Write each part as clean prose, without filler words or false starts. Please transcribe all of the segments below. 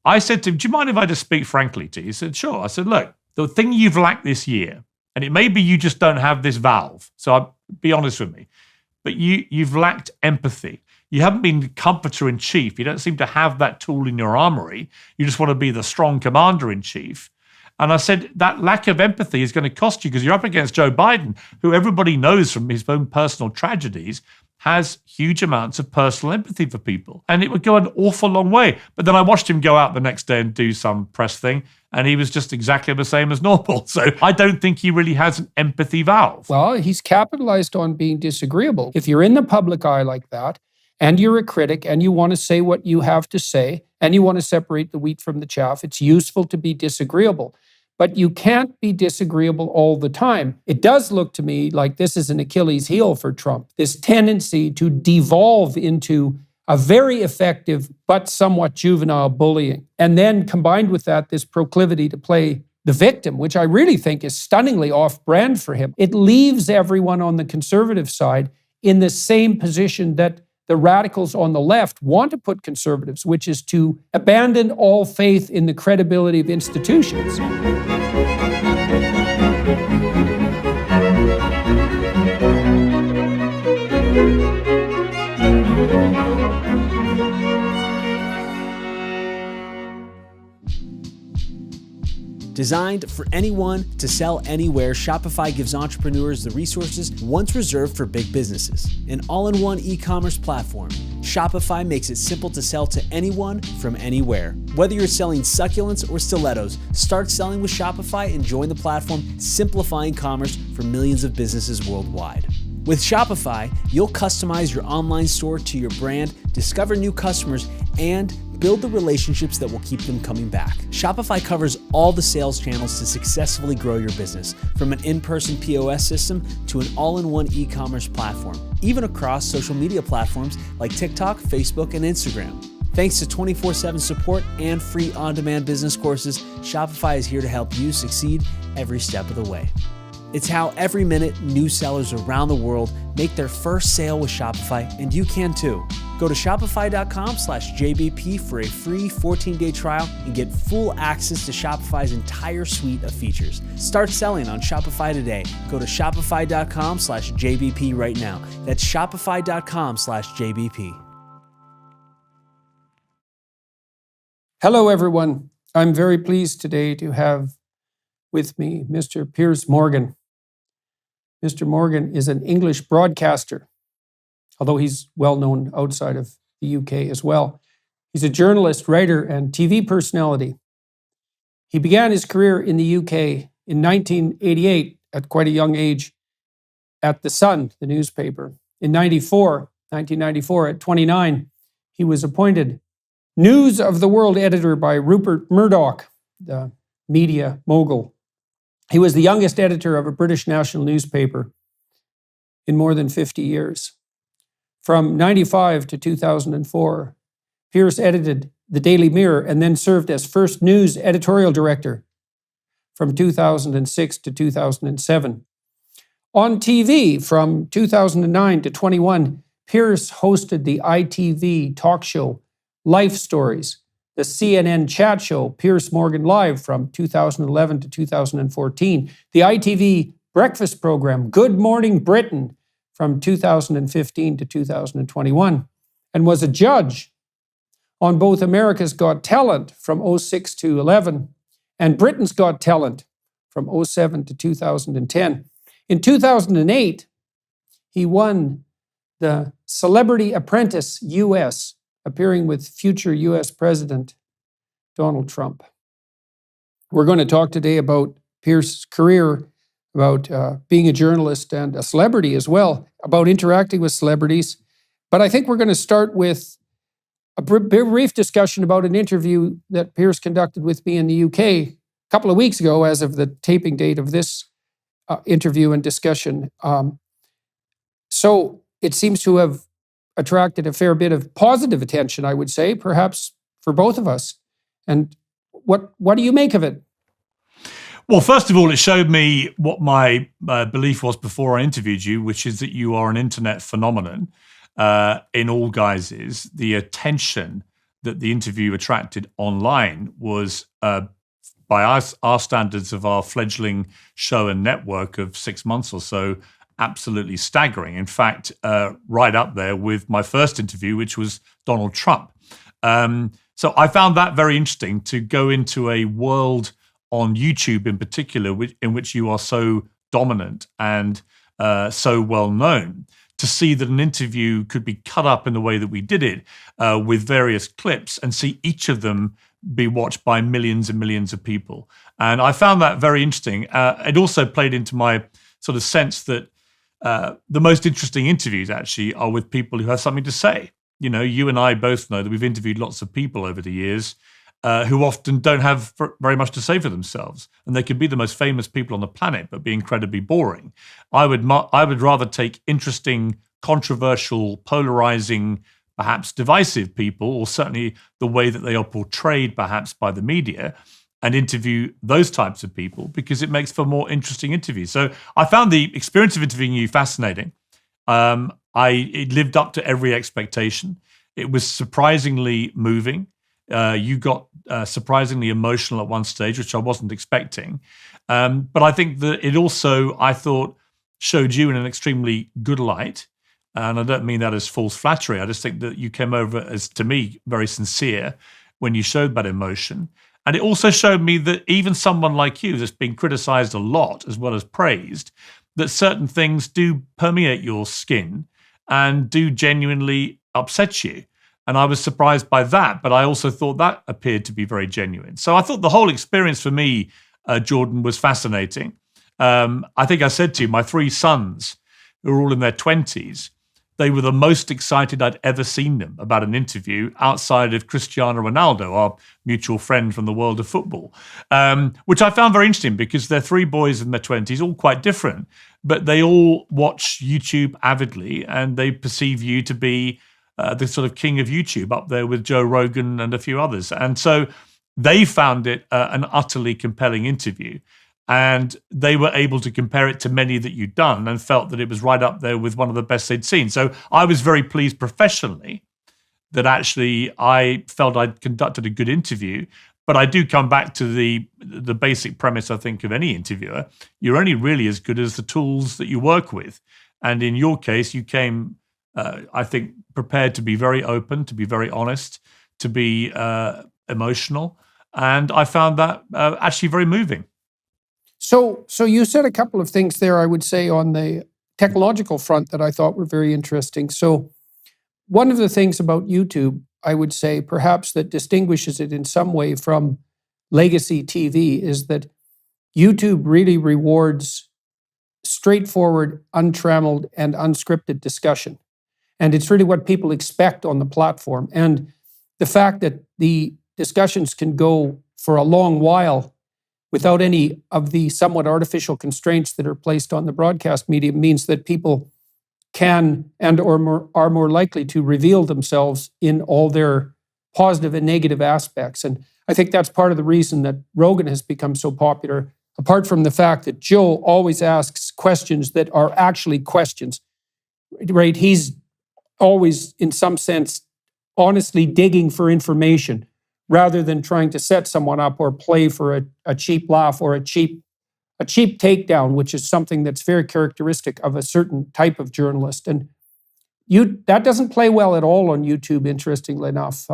I said to him, do you mind if I just speak frankly to you? He said, sure. I said, look, the thing you've lacked this year, and it may be you just don't have this valve, so be honest with me, but you've lacked empathy. You haven't been the comforter in chief. You don't seem to have that tool in your armory. You just want to be the strong commander in chief. And I said, that lack of empathy is going to cost you because you're up against Joe Biden, who everybody knows from his own personal tragedies has huge amounts of personal empathy for people. And it would go an awful long way. But then I watched him go out the next day and do some press thing, and he was just exactly the same as normal. So I don't think he really has an empathy valve. Well, he's capitalized on being disagreeable. If you're in the public eye like that, and you're a critic, and you want to say what you have to say, and you want to separate the wheat from the chaff, it's useful to be disagreeable. But you can't be disagreeable all the time. It does look to me like this is an Achilles heel for Trump, this tendency to devolve into a very effective but somewhat juvenile bullying. And then combined with that, this proclivity to play the victim, which I really think is stunningly off-brand for him. It leaves everyone on the conservative side in the same position that the radicals on the left want to put conservatives, which is to abandon all faith in the credibility of institutions. Designed for anyone to sell anywhere, Shopify gives entrepreneurs the resources once reserved for big businesses. An all-in-one e-commerce platform, Shopify makes it simple to sell to anyone from anywhere. Whether you're selling succulents or stilettos, start selling with Shopify and join the platform simplifying commerce for millions of businesses worldwide. With Shopify, you'll customize your online store to your brand, discover new customers, and build the relationships that will keep them coming back. Shopify covers all the sales channels to successfully grow your business, from an in-person POS system to an all-in-one e-commerce platform, even across social media platforms like TikTok, Facebook, and Instagram. Thanks to 24/7 support and free on-demand business courses, Shopify is here to help you succeed every step of the way. It's how every minute new sellers around the world make their first sale with Shopify, and you can too. Go to shopify.com/JBP for a free 14-day trial and get full access to Shopify's entire suite of features. Start selling on Shopify today. Go to shopify.com/JBP right now. That's shopify.com/JBP. Hello, everyone. I'm very pleased today to have with me Mr. Piers Morgan. Mr. Morgan is an English broadcaster, although he's well known outside of the UK as well. He's a journalist, writer, and TV personality. He began his career in the UK in 1988 at quite a young age at The Sun, the newspaper. In 1994, at 29, he was appointed News of the World editor by Rupert Murdoch, the media mogul. He was the youngest editor of a British national newspaper in more than 50 years. From 95 to 2004, Piers edited the Daily Mirror and then served as first news editorial director from 2006 to 2007. On TV from 2009 to 21, Piers hosted the ITV talk show Life Stories, the CNN chat show Piers Morgan Live from 2011 to 2014, the ITV breakfast program Good Morning Britain from 2015 to 2021, and was a judge on both America's Got Talent from 06 to 11 and Britain's Got Talent from 07 to 2010. In 2008, he won the Celebrity Apprentice US, appearing with future US President Donald Trump. We're going to talk today about Piers' career, about being a journalist and a celebrity as well, about interacting with celebrities. But I think we're going to start with a brief discussion about an interview that Piers conducted with me in the UK a couple of weeks ago, as of the taping date of this interview and discussion. So it seems to have attracted a fair bit of positive attention, I would say, perhaps for both of us. And what do you make of it? Well, first of all, it showed me what my belief was before I interviewed you, which is that you are an internet phenomenon in all guises. The attention that the interview attracted online was, by our standards of our fledgling show and network of 6 months or so, absolutely staggering. In fact, right up there with my first interview, which was Donald Trump. So I found that very interesting, to go into a world on YouTube in particular, in which you are so dominant and so well known, to see that an interview could be cut up in the way that we did it, with various clips, and see each of them be watched by millions and millions of people. And I found that very interesting. It also played into my sort of sense that the most interesting interviews actually are with people who have something to say. You know, you and I both know that we've interviewed lots of people over the years who often don't have very much to say for themselves, and they could be the most famous people on the planet, but be incredibly boring. I would rather take interesting, controversial, polarizing, perhaps divisive people, or certainly the way that they are portrayed perhaps by the media, and interview those types of people, because it makes for more interesting interviews. So I found the experience of interviewing you fascinating. It lived up to every expectation. It was surprisingly moving. You got surprisingly emotional at one stage, which I wasn't expecting. But I think that it also, I thought, showed you in an extremely good light. And I don't mean that as false flattery. I just think that you came over as, to me, very sincere when you showed that emotion. And it also showed me that even someone like you, that's been criticized a lot as well as praised, that certain things do permeate your skin and do genuinely upset you. And I was surprised by that, but I also thought that appeared to be very genuine. So I thought the whole experience for me, Jordan, was fascinating. I think I said to you, my 3 sons, who are all in their 20s, they were the most excited I'd ever seen them about an interview, outside of Cristiano Ronaldo, our mutual friend from the world of football, which I found very interesting, because they're 3 boys in their 20s, all quite different, but they all watch YouTube avidly, and they perceive you to be the sort of king of YouTube, up there with Joe Rogan and a few others. And so they found it an utterly compelling interview. And they were able to compare it to many that you'd done, and felt that it was right up there with one of the best they'd seen. So I was very pleased professionally that actually I felt I'd conducted a good interview. But I do come back to the basic premise, I think, of any interviewer. You're only really as good as the tools that you work with. And in your case, you came, I think, prepared to be very open, to be very honest, to be emotional. And I found that actually very moving. So you said a couple of things there, I would say, on the technological front that I thought were very interesting. So one of the things about YouTube, I would say, perhaps that distinguishes it in some way from legacy TV, is that YouTube really rewards straightforward, untrammeled, and unscripted discussion. And it's really what people expect on the platform. And the fact that the discussions can go for a long while without any of the somewhat artificial constraints that are placed on the broadcast medium means that people can and are more likely to reveal themselves in all their positive and negative aspects. And I think that's part of the reason that Rogan has become so popular, apart from the fact that Joe always asks questions that are actually questions, right? He's always, in some sense, honestly digging for information, rather than trying to set someone up or play for a cheap laugh or a cheap takedown, which is something that's very characteristic of a certain type of journalist. And that doesn't play well at all on YouTube, interestingly enough.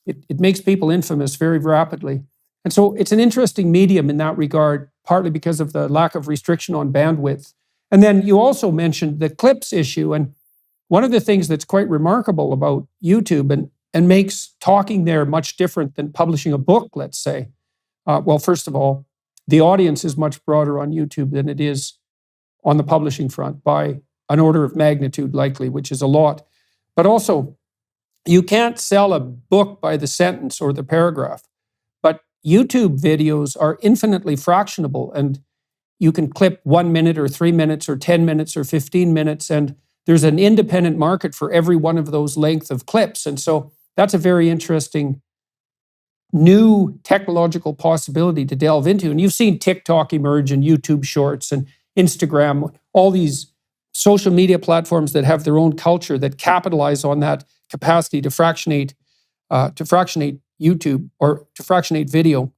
It makes people infamous very rapidly. And so it's an interesting medium in that regard, partly because of the lack of restriction on bandwidth. And then you also mentioned the clips issue. And one of the things that's quite remarkable about YouTube and makes talking there much different than publishing a book, let's say. Well, first of all, the audience is much broader on YouTube than it is on the publishing front, by an order of magnitude likely, which is a lot. But also, you can't sell a book by the sentence or the paragraph. But YouTube videos are infinitely fractionable, and you can clip 1 minute or 3 minutes or 10 minutes or 15 minutes, and there's an independent market for every one of those length of clips. And so that's a very interesting new technological possibility to delve into. And you've seen TikTok emerge, and YouTube Shorts and Instagram, all these social media platforms that have their own culture that capitalize on that capacity to fractionate to fractionate YouTube or to fractionate video.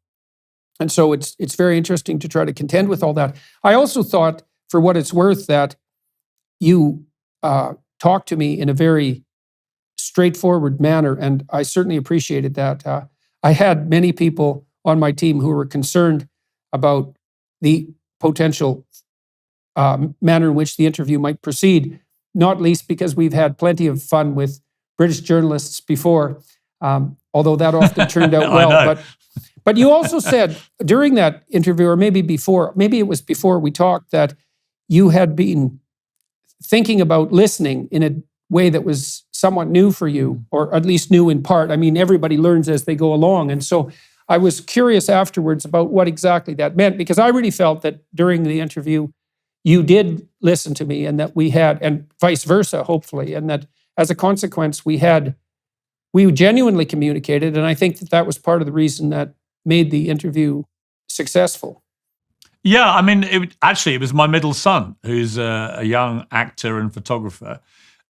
And so it's very interesting to try to contend with all that. I also thought, for what it's worth, that you talked to me in a very straightforward manner, and I certainly appreciated that. I had many people on my team who were concerned about the potential manner in which the interview might proceed, not least because we've had plenty of fun with British journalists before, although that often turned out well. But you also said during that interview, or maybe it was before we talked, that you had been thinking about listening in a way that was somewhat new for you, or at least new in part. I mean, everybody learns as they go along. And so I was curious afterwards about what exactly that meant, because I really felt that during the interview, you did listen to me, and that we had, and vice versa, hopefully, and that as a consequence, we genuinely communicated. And I think that was part of the reason that made the interview successful. Yeah, I mean, it was my middle son, who's a young actor and photographer,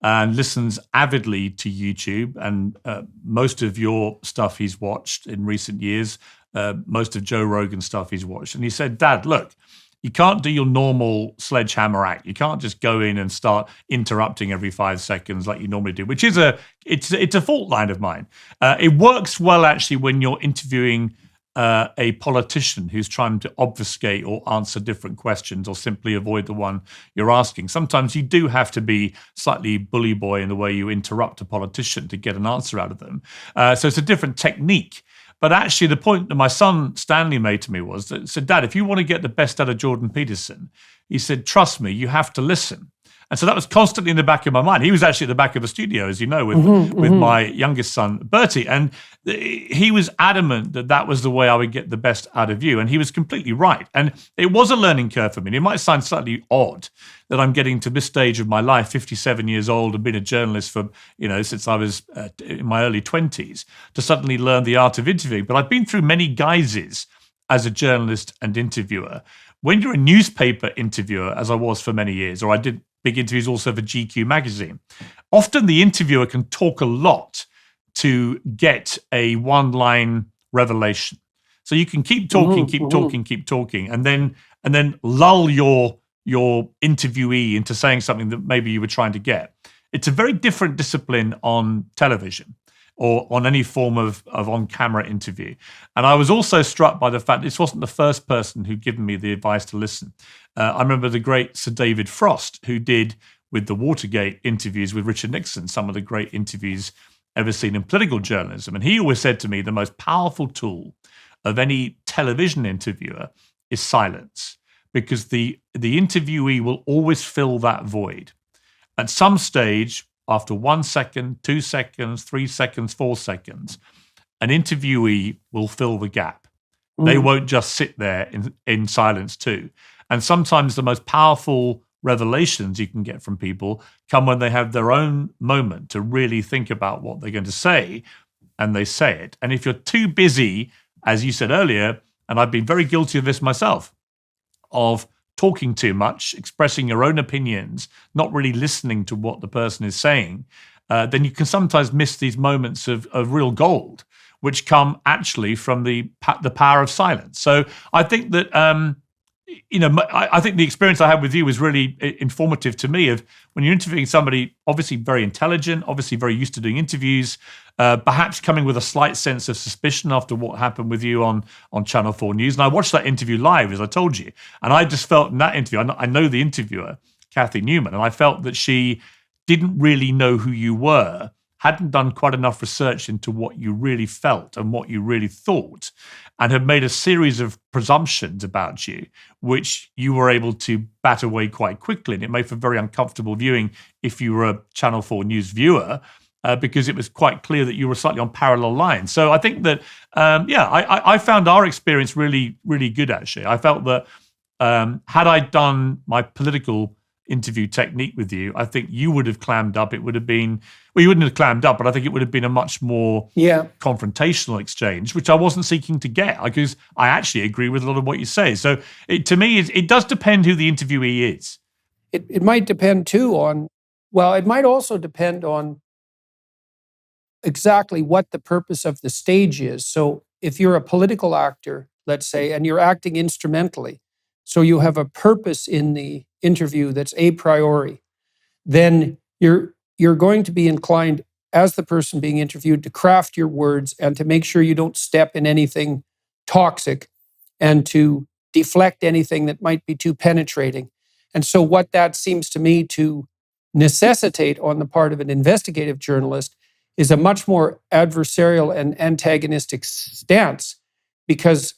and listens avidly to YouTube. And most of your stuff he's watched in recent years, most of Joe Rogan's stuff he's watched. And he said, "Dad, look, you can't do your normal sledgehammer act. You can't just go in and start interrupting every 5 seconds like you normally do," which is it's a fault line of mine. It works well, actually, when you're interviewing a politician who's trying to obfuscate or answer different questions or simply avoid the one you're asking. Sometimes you do have to be slightly bully boy in the way you interrupt a politician to get an answer out of them. So it's a different technique. But actually, the point that my son Stanley made to me was that, said, "Dad, if you want to get the best out of Jordan Peterson," he said, "trust me, you have to listen." And so that was constantly in the back of my mind. He was actually at the back of the studio, as you know, with my youngest son, Bertie. And he was adamant that that was the way I would get the best out of you. And he was completely right. And it was a learning curve for me. And it might sound slightly odd that I'm getting to this stage of my life, 57 years old, and been a journalist for, since I was in my early 20s, to suddenly learn the art of interviewing. But I've been through many guises as a journalist and interviewer. When you're a newspaper interviewer, as I was for many years, or I did big interviews also for GQ magazine, often the interviewer can talk a lot to get a one-line revelation. So you can keep talking, keep talking, and then lull your interviewee into saying something that maybe you were trying to get. It's a very different discipline on television or on any form of on-camera interview. And I was also struck by the fact this wasn't the first person who'd given me the advice to listen. I remember the great Sir David Frost, who did, with the Watergate interviews with Richard Nixon, some of the great interviews ever seen in political journalism. And he always said to me, the most powerful tool of any television interviewer is silence, because the interviewee will always fill that void. At some stage, after 1 second, 2 seconds, 3 seconds, 4 seconds, an interviewee will fill the gap. They won't just sit there in silence too. And sometimes the most powerful revelations you can get from people come when they have their own moment to really think about what they're going to say, and they say it. And if you're too busy, as you said earlier, and I've been very guilty of this myself, of talking too much, expressing your own opinions, not really listening to what the person is saying, then you can sometimes miss these moments of real gold, which come actually from the power of silence. So I think that, I think the experience I had with you was really informative to me of when you're interviewing somebody, obviously very intelligent, obviously very used to doing interviews, perhaps coming with a slight sense of suspicion after what happened with you on Channel 4 News. And I watched that interview live, as I told you. And I just felt in that interview, I know the interviewer, Kathy Newman, and I felt that she didn't really know who you were, hadn't done quite enough research into what you really felt and what you really thought, and had made a series of presumptions about you, which you were able to bat away quite quickly. And it made for very uncomfortable viewing if you were a Channel 4 News viewer, because it was quite clear that you were slightly on parallel lines. So I think that, I found our experience really, really good, actually. I felt that had I done my political interview technique with you, I think you would have clammed up. It would have been, well, you wouldn't have clammed up, but I think it would have been a much more confrontational exchange, which I wasn't seeking to get, because I actually agree with a lot of what you say. So to me, it does depend who the interviewee is. It might depend too on, well, it might also depend on exactly what the purpose of the stage is. So if you're a political actor, let's say, and you're acting instrumentally, so you have a purpose in the interview that's a priori, then you're going to be inclined, as the person being interviewed, to craft your words and to make sure you don't step in anything toxic and to deflect anything that might be too penetrating. And so what that seems to me to necessitate on the part of an investigative journalist is a much more adversarial and antagonistic stance, because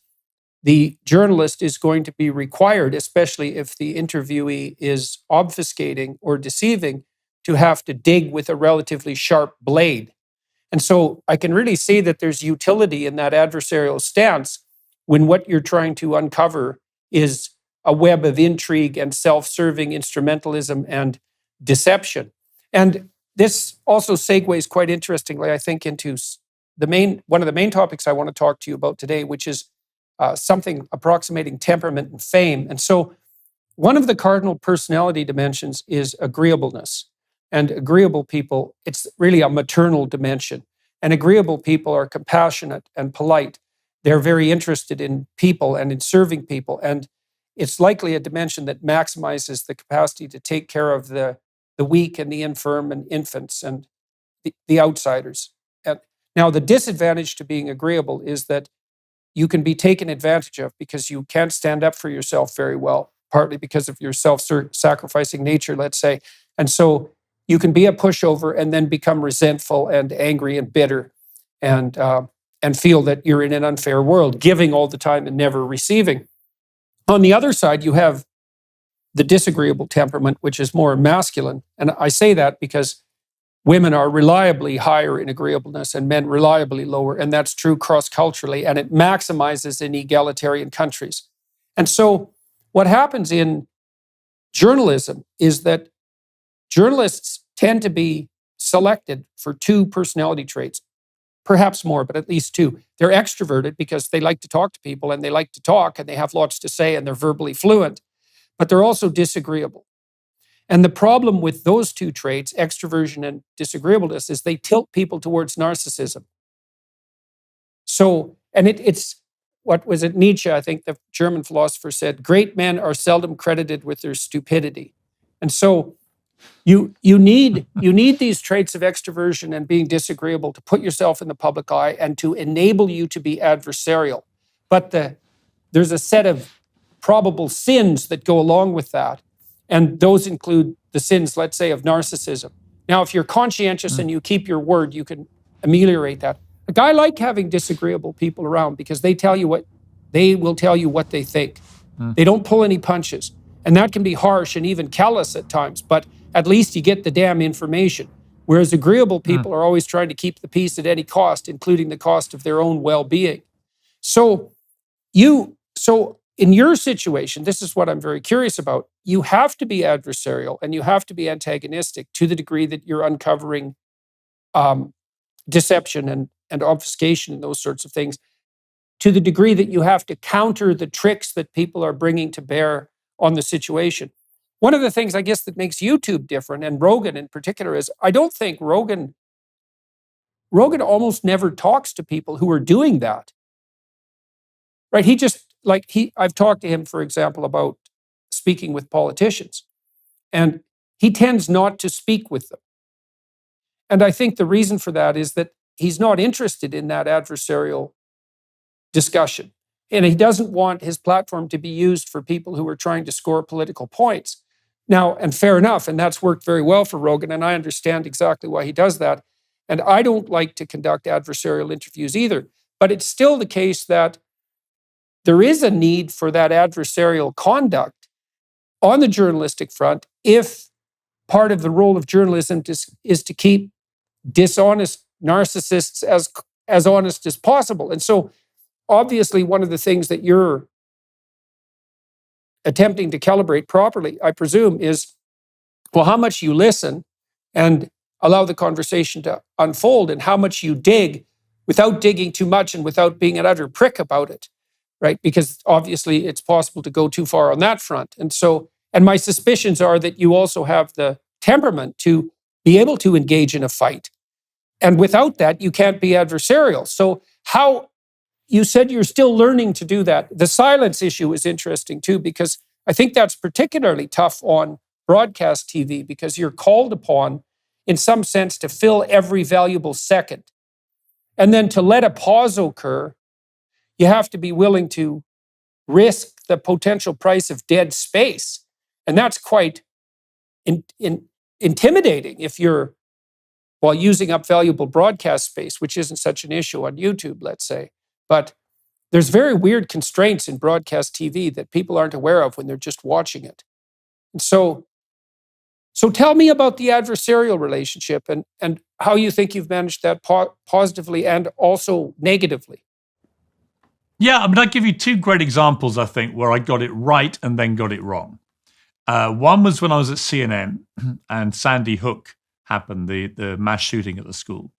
the journalist is going to be required, especially if the interviewee is obfuscating or deceiving, to have to dig with a relatively sharp blade. And so I can really see that there's utility in that adversarial stance when what you're trying to uncover is a web of intrigue and self-serving instrumentalism and deception. And this also segues quite interestingly, I think, into one of the main topics I want to talk to you about today, which is something approximating temperament and fame. And so one of the cardinal personality dimensions is agreeableness. And agreeable people, it's really a maternal dimension. And agreeable people are compassionate and polite. They're very interested in people and in serving people. And it's likely a dimension that maximizes the capacity to take care of the weak and the infirm and infants and the outsiders. And now, the disadvantage to being agreeable is that you can be taken advantage of because you can't stand up for yourself very well, partly because of your self-sacrificing nature, let's say. And so you can be a pushover and then become resentful and angry and bitter and feel that you're in an unfair world, giving all the time and never receiving. On the other side, you have the disagreeable temperament, which is more masculine. And I say that because women are reliably higher in agreeableness and men reliably lower. And that's true cross-culturally, and it maximizes in egalitarian countries. And so what happens in journalism is that journalists tend to be selected for two personality traits, perhaps more, but at least two. They're extroverted because they like to talk to people and they like to talk and they have lots to say and they're verbally fluent, but they're also disagreeable. And the problem with those two traits, extroversion and disagreeableness, is they tilt people towards narcissism. So, and it's, what was it, Nietzsche, I think the German philosopher said, great men are seldom credited with their stupidity. And so you need these traits of extroversion and being disagreeable to put yourself in the public eye and to enable you to be adversarial. But there's a set of probable sins that go along with that. And those include the sins, let's say, of narcissism. Now, if you're conscientious and you keep your word, you can ameliorate that. Like, I like having disagreeable people around because they will tell you what they think. They don't pull any punches. And that can be harsh and even callous at times, but at least you get the damn information. Whereas agreeable people are always trying to keep the peace at any cost, including the cost of their own well-being. So in your situation, this is what I'm very curious about. You have to be adversarial and you have to be antagonistic to the degree that you're uncovering deception and obfuscation and those sorts of things, to the degree that you have to counter the tricks that people are bringing to bear on the situation. One of the things, I guess, that makes YouTube different, and Rogan in particular, is I don't think Rogan almost never talks to people who are doing that. Right? I've talked to him, for example, about speaking with politicians, and he tends not to speak with them. And I think the reason for that is that he's not interested in that adversarial discussion. And he doesn't want his platform to be used for people who are trying to score political points. Now, and fair enough, and that's worked very well for Rogan, and I understand exactly why he does that. And I don't like to conduct adversarial interviews either, but it's still the case that there is a need for that adversarial conduct on the journalistic front if part of the role of journalism is to keep dishonest narcissists as honest as possible. And so obviously one of the things that you're attempting to calibrate properly, I presume, is, well, how much you listen and allow the conversation to unfold, and how much you dig without digging too much and without being an utter prick about it, right? Because obviously it's possible to go too far on that front. And my suspicions are that you also have the temperament to be able to engage in a fight And without that, you can't be adversarial. So how, you said you're still learning to do that. The silence issue is interesting too, because I think that's particularly tough on broadcast TV because you're called upon, in some sense, to fill every valuable second. And then to let a pause occur, you have to be willing to risk the potential price of dead space. And that's quite intimidating if you're, well, using up valuable broadcast space, which isn't such an issue on YouTube, let's say. But there's very weird constraints in broadcast TV that people aren't aware of when they're just watching it. And so tell me about the adversarial relationship and how you think you've managed that positively and also negatively. Yeah, I mean, I'll give you two great examples, I think, where I got it right and then got it wrong. One was when I was at CNN and Sandy Hook happened, the mass shooting at the school.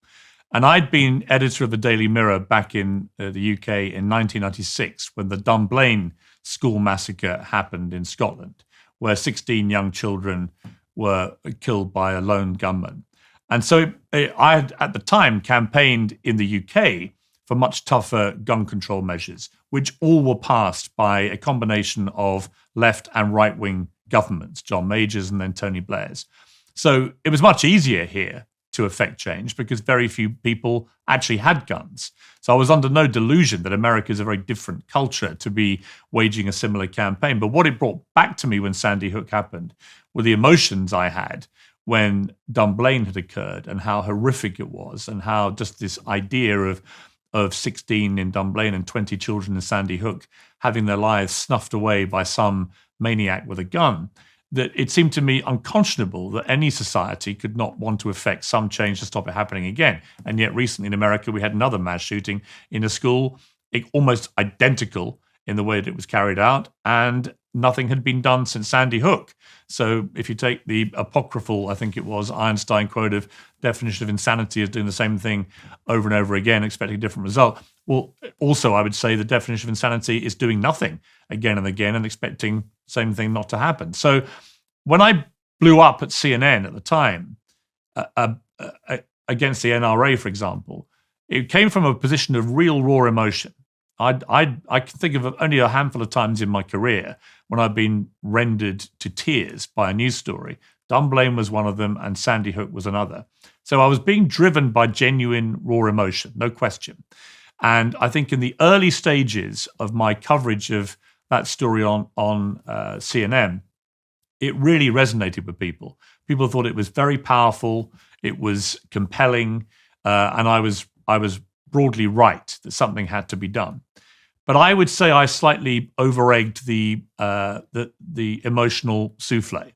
And I'd been editor of the Daily Mirror back in the UK in 1996 when the Dunblane school massacre happened in Scotland, where 16 young children were killed by a lone gunman. And so I had, at the time, campaigned in the UK for much tougher gun control measures, which all were passed by a combination of left and right-wing governments, John Major's and then Tony Blair's. So it was much easier here to affect change because very few people actually had guns. So I was under no delusion that America is a very different culture to be waging a similar campaign. But what it brought back to me when Sandy Hook happened were the emotions I had when Dunblane had occurred and how horrific it was and how just this idea of 16 in Dunblane and 20 children in Sandy Hook having their lives snuffed away by some maniac with a gun, that it seemed to me unconscionable that any society could not want to effect some change to stop it happening again. And yet recently in America, we had another mass shooting in a school, almost identical in the way that it was carried out, and nothing had been done since Sandy Hook. So if you take the apocryphal, I think it was, Einstein quote of definition of insanity as doing the same thing over and over again, expecting a different result. Well, also I would say the definition of insanity is doing nothing again and again and expecting the same thing not to happen. So when I blew up at CNN at the time against the NRA, for example, it came from a position of real raw emotion. I can think of only a handful of times in my career when I've been rendered to tears by a news story. Dunblane was one of them, and Sandy Hook was another. So I was being driven by genuine raw emotion, no question. And I think in the early stages of my coverage of that story on CNN, it really resonated with people. People thought it was very powerful, it was compelling, and I was broadly right that something had to be done. But I would say I slightly over-egged the emotional souffle.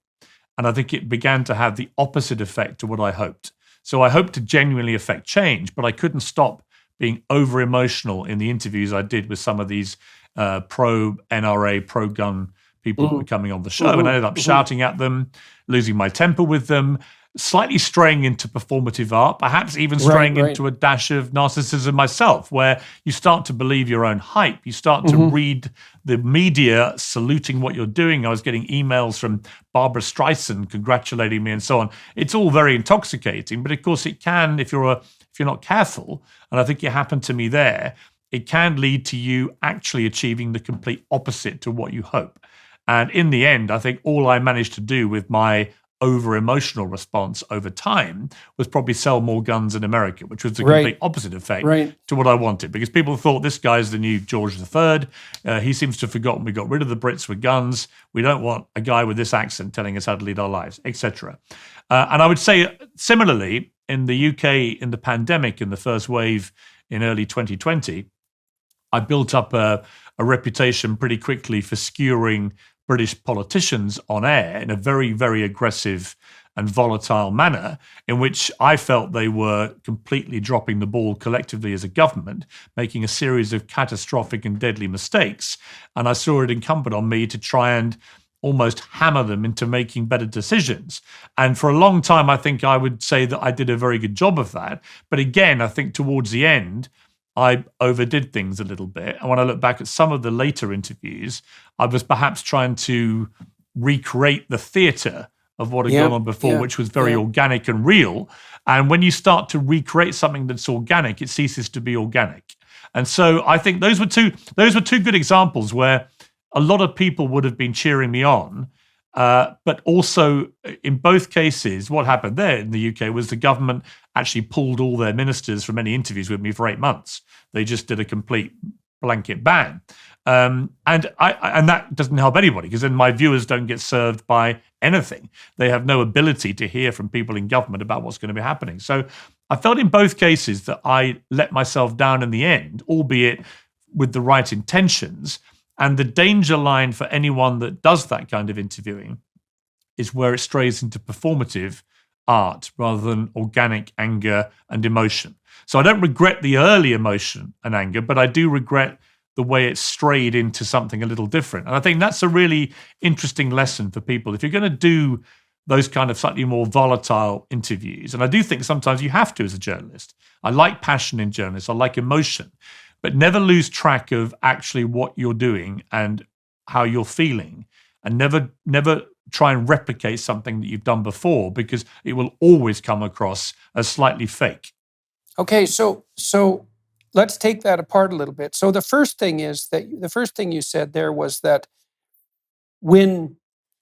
And I think it began to have the opposite effect to what I hoped. So I hoped to genuinely affect change, but I couldn't stop being over-emotional in the interviews I did with some of these pro-NRA, pro-gun people who were coming on the show. And I ended up shouting at them, losing my temper with them, slightly straying into performative art, perhaps even straying into a dash of narcissism myself, where you start to believe your own hype. You start to read the media saluting what you're doing. I was getting emails from Barbara Streisand congratulating me and so on. It's all very intoxicating, but of course it can, if you're not careful, and I think it happened to me there, it can lead to you actually achieving the complete opposite to what you hope. And in the end, I think all I managed to do with my over-emotional response over time was probably sell more guns in America, which was the complete opposite effect to what I wanted, because people thought this guy's the new George III. He seems to have forgotten we got rid of the Brits with guns. We don't want a guy with this accent telling us how to lead our lives, etc. And I would say similarly, in the UK, in the pandemic, in the first wave in early 2020, I built up a reputation pretty quickly for skewering British politicians on air in a very, very aggressive and volatile manner, in which I felt they were completely dropping the ball collectively as a government, making a series of catastrophic and deadly mistakes. And I saw it incumbent on me to try and almost hammer them into making better decisions. And for a long time, I think I would say that I did a very good job of that. But again, I think towards the end, I overdid things a little bit. And when I look back at some of the later interviews, I was perhaps trying to recreate the theatre of what had Yeah, gone on before, yeah, which was very yeah. organic and real. And when you start to recreate something that's organic, it ceases to be organic. And so I think those were two good examples where a lot of people would have been cheering me on. But also, in both cases, what happened there in the UK was the government actually pulled all their ministers from any interviews with me for 8 months. They just did a complete blanket ban. And that doesn't help anybody, because then my viewers don't get served by anything. They have no ability to hear from people in government about what's going to be happening. So I felt in both cases that I let myself down in the end, albeit with the right intentions. And the danger line for anyone that does that kind of interviewing is where it strays into performative art rather than organic anger and emotion. So I don't regret the early emotion and anger, but I do regret the way it strayed into something a little different. And I think that's a really interesting lesson for people. If you're going to do those kind of slightly more volatile interviews, and I do think sometimes you have to as a journalist. I like passion in journalists. I like emotion. But never lose track of actually what you're doing and how you're feeling, and never try and replicate something that you've done before, because it will always come across as slightly fake. Okay, so let's take that apart a little bit. So the first thing you said there was that when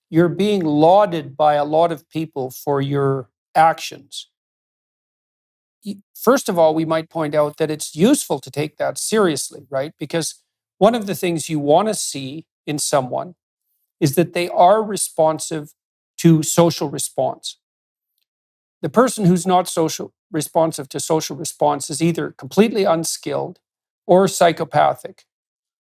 you're being lauded by a lot of people for your actions, first of all, we might point out that it's useful to take that seriously, right? Because one of the things you want to see in someone is that they are responsive to social response. The person who's not responsive to social response is either completely unskilled or psychopathic,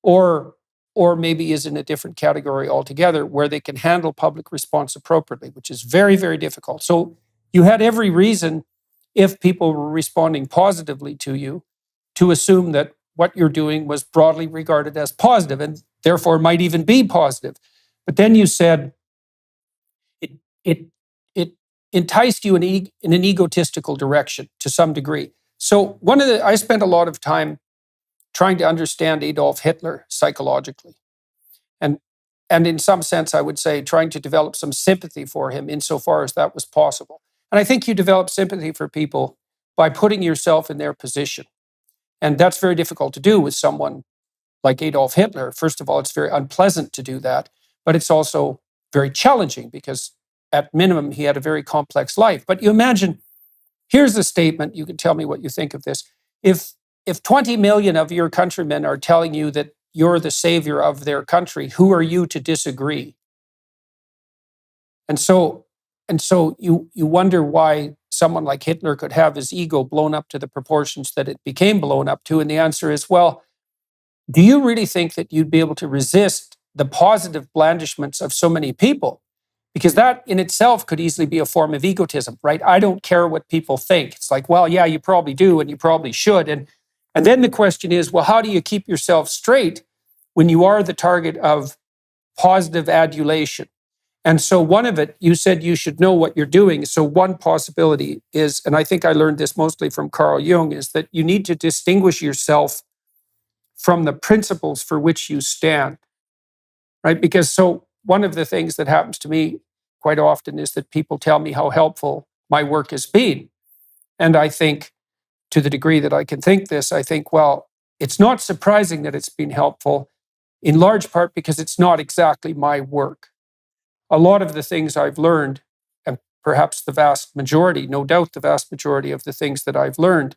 or maybe is in a different category altogether, where they can handle public response appropriately, which is very, very difficult. So you had every reason, if people were responding positively to you, to assume that what you're doing was broadly regarded as positive, and therefore might even be positive. But then you said it enticed you in an egotistical direction to some degree. So I spent a lot of time trying to understand Adolf Hitler psychologically. And in some sense, I would say, trying to develop some sympathy for him insofar as that was possible. And I think you develop sympathy for people by putting yourself in their position. And that's very difficult to do with someone like Adolf Hitler. First of all, it's very unpleasant to do that, but it's also very challenging because at minimum, he had a very complex life. But you imagine, here's a statement, you can tell me what you think of this. If 20 million of your countrymen are telling you that you're the savior of their country, who are you to disagree? And so you wonder why someone like Hitler could have his ego blown up to the proportions that it became blown up to. And the answer is, well, do you really think that you'd be able to resist the positive blandishments of so many people? Because that in itself could easily be a form of egotism, right? I don't care what people think. It's like, well, yeah, you probably do, and you probably should. And then the question is, well, how do you keep yourself straight when you are the target of positive adulation? And so one of it, you said you should know what you're doing. So one possibility is, and I think I learned this mostly from Carl Jung, is that you need to distinguish yourself from the principles for which you stand, right? Because so one of the things that happens to me quite often is that people tell me how helpful my work has been. And I think, to the degree that I can think this, I think, well, it's not surprising that it's been helpful, in large part because it's not exactly my work. A lot of the things I've learned, and perhaps the vast majority, no doubt the vast majority of the things that I've learned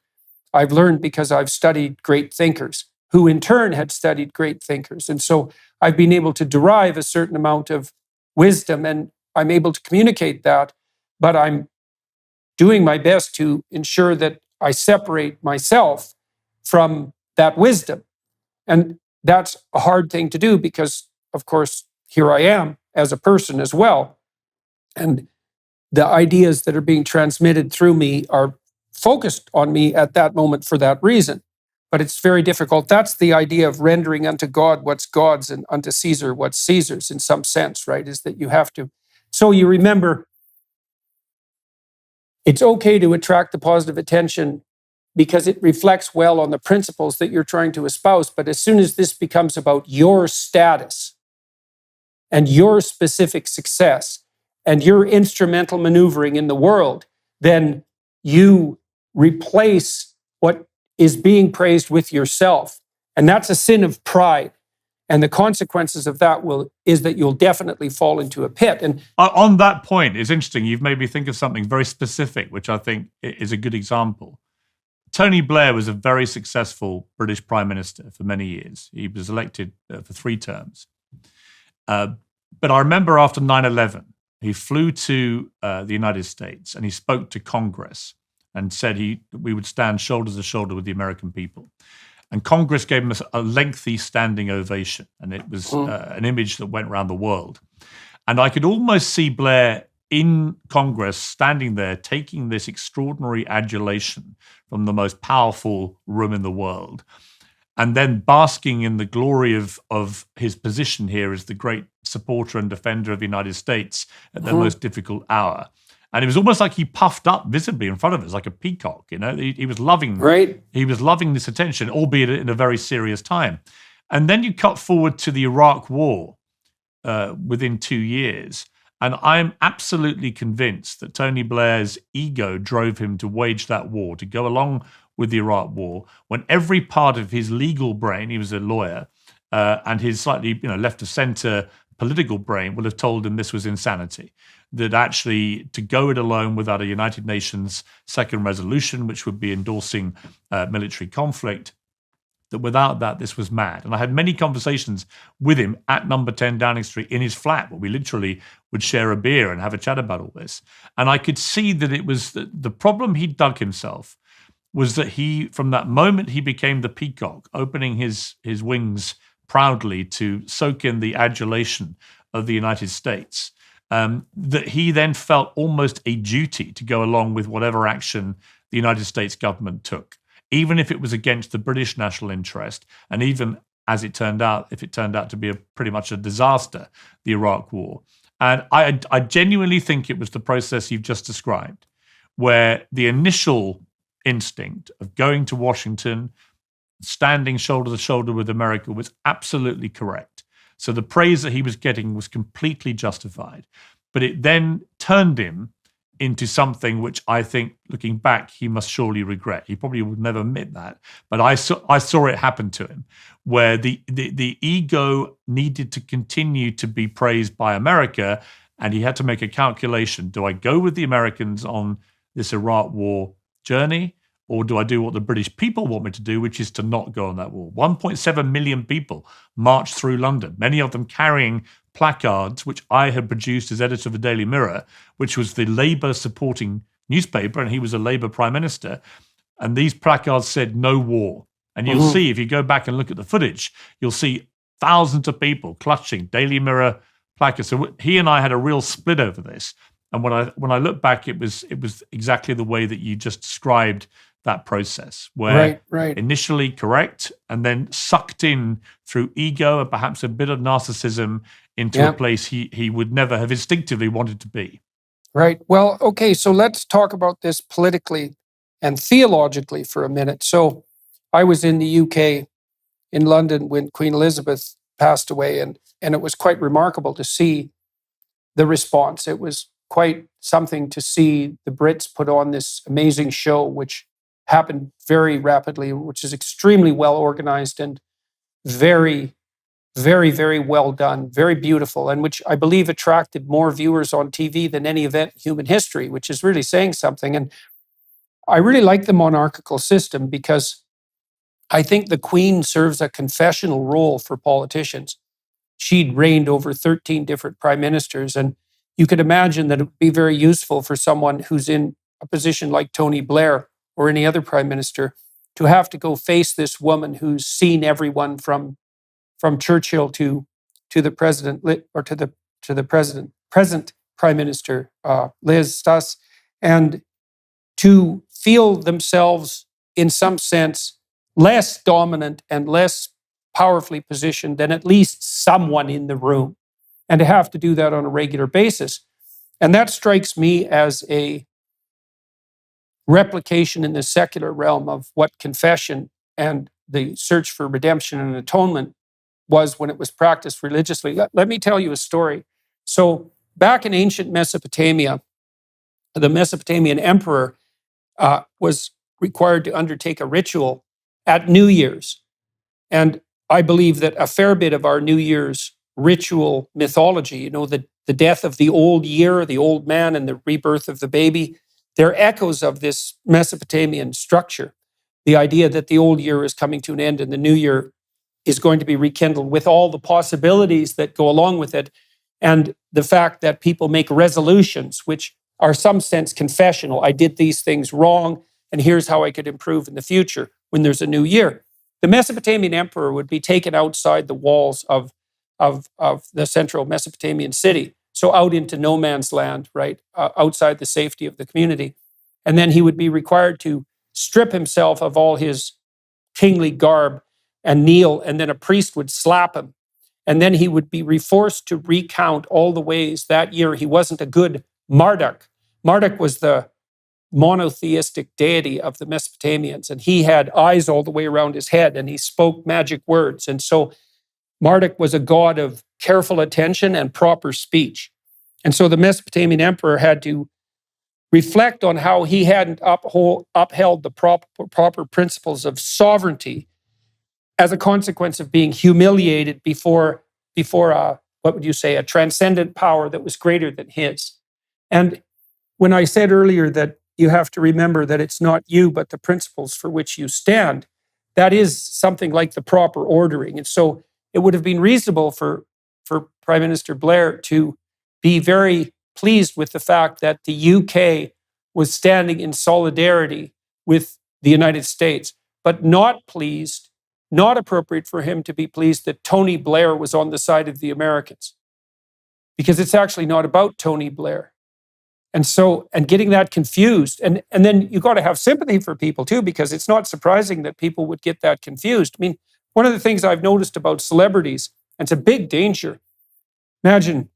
because I've studied great thinkers, who in turn had studied great thinkers. And so I've been able to derive a certain amount of wisdom, and I'm able to communicate that, but I'm doing my best to ensure that I separate myself from that wisdom. And that's a hard thing to do because, of course, here I am as a person as well. And the ideas that are being transmitted through me are focused on me at that moment for that reason. But it's very difficult. That's the idea of rendering unto God what's God's and unto Caesar what's Caesar's, in some sense, right? Is that you have to. So you remember, it's okay to attract the positive attention because it reflects well on the principles that you're trying to espouse. But as soon as this becomes about your status and your specific success, and you're instrumental maneuvering in the world, then you replace what is being praised with yourself. And that's a sin of pride. And the consequences of that is that you'll definitely fall into a pit. And on that point, it's interesting. You've made me think of something very specific, which I think is a good example. Tony Blair was a very successful British Prime Minister for many years. He was elected for 3 terms. But I remember after 9/11, he flew to the United States and he spoke to Congress and said we would stand shoulder to shoulder with the American people. And Congress gave him a lengthy standing ovation. And it was an image that went around the world. And I could almost see Blair in Congress standing there taking this extraordinary adulation from the most powerful room in the world, and then basking in the glory of his position here as the great supporter and defender of the United States at their most difficult hour. And it was almost like he puffed up visibly in front of us like a peacock. He was loving He was loving this attention, albeit in a very serious time. And then you cut forward to the Iraq War within 2 years. And I'm absolutely convinced that Tony Blair's ego drove him to wage that war, to go along with the Iraq War, when every part of his legal brain, he was a lawyer, and his slightly left of center political brain would have told him this was insanity, that actually to go it alone without a United Nations second resolution, which would be endorsing military conflict, that without that, this was mad. And I had many conversations with him at number 10 Downing Street in his flat, where we literally would share a beer and have a chat about all this. And I could see that it was the problem he dug himself was that from that moment he became the peacock, opening his wings proudly to soak in the adulation of the United States, that he then felt almost a duty to go along with whatever action the United States government took, even if it was against the British national interest, and even as it turned out, if it turned out to be pretty much a disaster, the Iraq War. And I genuinely think it was the process you've just described, where the initial instinct of going to Washington, standing shoulder to shoulder with America was absolutely correct. So the praise that he was getting was completely justified. But it then turned him into something which I think, looking back, he must surely regret. He probably would never admit that, but I saw it happen to him, where the ego needed to continue to be praised by America, and he had to make a calculation. Do I go with the Americans on this Iraq War journey, or do I do what the British people want me to do, which is to not go on that war? 1.7 million people marched through London, many of them carrying placards, which I had produced as editor of the Daily Mirror, which was the Labour supporting newspaper, and he was a Labour Prime Minister. And these placards said, "No war." And you'll see, if you go back and look at the footage, you'll see thousands of people clutching Daily Mirror placards. So he and I had a real split over this. And when I look back, it was exactly the way that you just described that process, where initially correct and then sucked in through ego and perhaps a bit of narcissism into a place he would never have instinctively wanted to be. Right. Well, okay, so let's talk about this politically and theologically for a minute. So I was in the UK, in London, when Queen Elizabeth passed away, and it was quite remarkable to see the response. It was quite something to see the Brits put on this amazing show, which happened very rapidly, which is extremely well organized and very, very, very well done, very beautiful, and which I believe attracted more viewers on TV than any event in human history, which is really saying something. And I really like the monarchical system because I think the Queen serves a confessional role for politicians. She'd reigned over 13 different prime ministers, and you could imagine that it would be very useful for someone who's in a position like Tony Blair or any other prime minister to have to go face this woman who's seen everyone from Churchill to the president, or to the present prime minister, Liz Truss, and to feel themselves in some sense less dominant and less powerfully positioned than at least someone in the room, and to have to do that on a regular basis. And that strikes me as a replication in the secular realm of what confession and the search for redemption and atonement was when it was practiced religiously. Let me tell you a story. So back in ancient Mesopotamia, the Mesopotamian emperor was required to undertake a ritual at New Year's. And I believe that a fair bit of our New Year's ritual mythology, the death of the old year, the old man, and the rebirth of the baby, they're echoes of this Mesopotamian structure. The idea that the old year is coming to an end and the new year is going to be rekindled with all the possibilities that go along with it. And the fact that people make resolutions, which are some sense confessional. I did these things wrong, and here's how I could improve in the future when there's a new year. The Mesopotamian emperor would be taken outside the walls of the central Mesopotamian city, so out into no man's land, right, outside the safety of the community. And then he would be required to strip himself of all his kingly garb and kneel, and then a priest would slap him. And then he would be forced to recount all the ways that year he wasn't a good Marduk. Marduk was the monotheistic deity of the Mesopotamians, and he had eyes all the way around his head, and he spoke magic words. And so Marduk was a god of careful attention and proper speech. And so the Mesopotamian emperor had to reflect on how he hadn't upheld the proper principles of sovereignty as a consequence of being humiliated before what would you say, a transcendent power that was greater than his. And when I said earlier that you have to remember that it's not you, but the principles for which you stand, that is something like the proper ordering. And so it would have been reasonable for Prime Minister Blair to be very pleased with the fact that the UK was standing in solidarity with the United States, but not appropriate for him to be pleased that Tony Blair was on the side of the Americans. Because it's actually not about Tony Blair. And getting that confused, and then you got to have sympathy for people too, because it's not surprising that people would get that confused. I mean, one of the things I've noticed about celebrities, and it's a big danger, imagine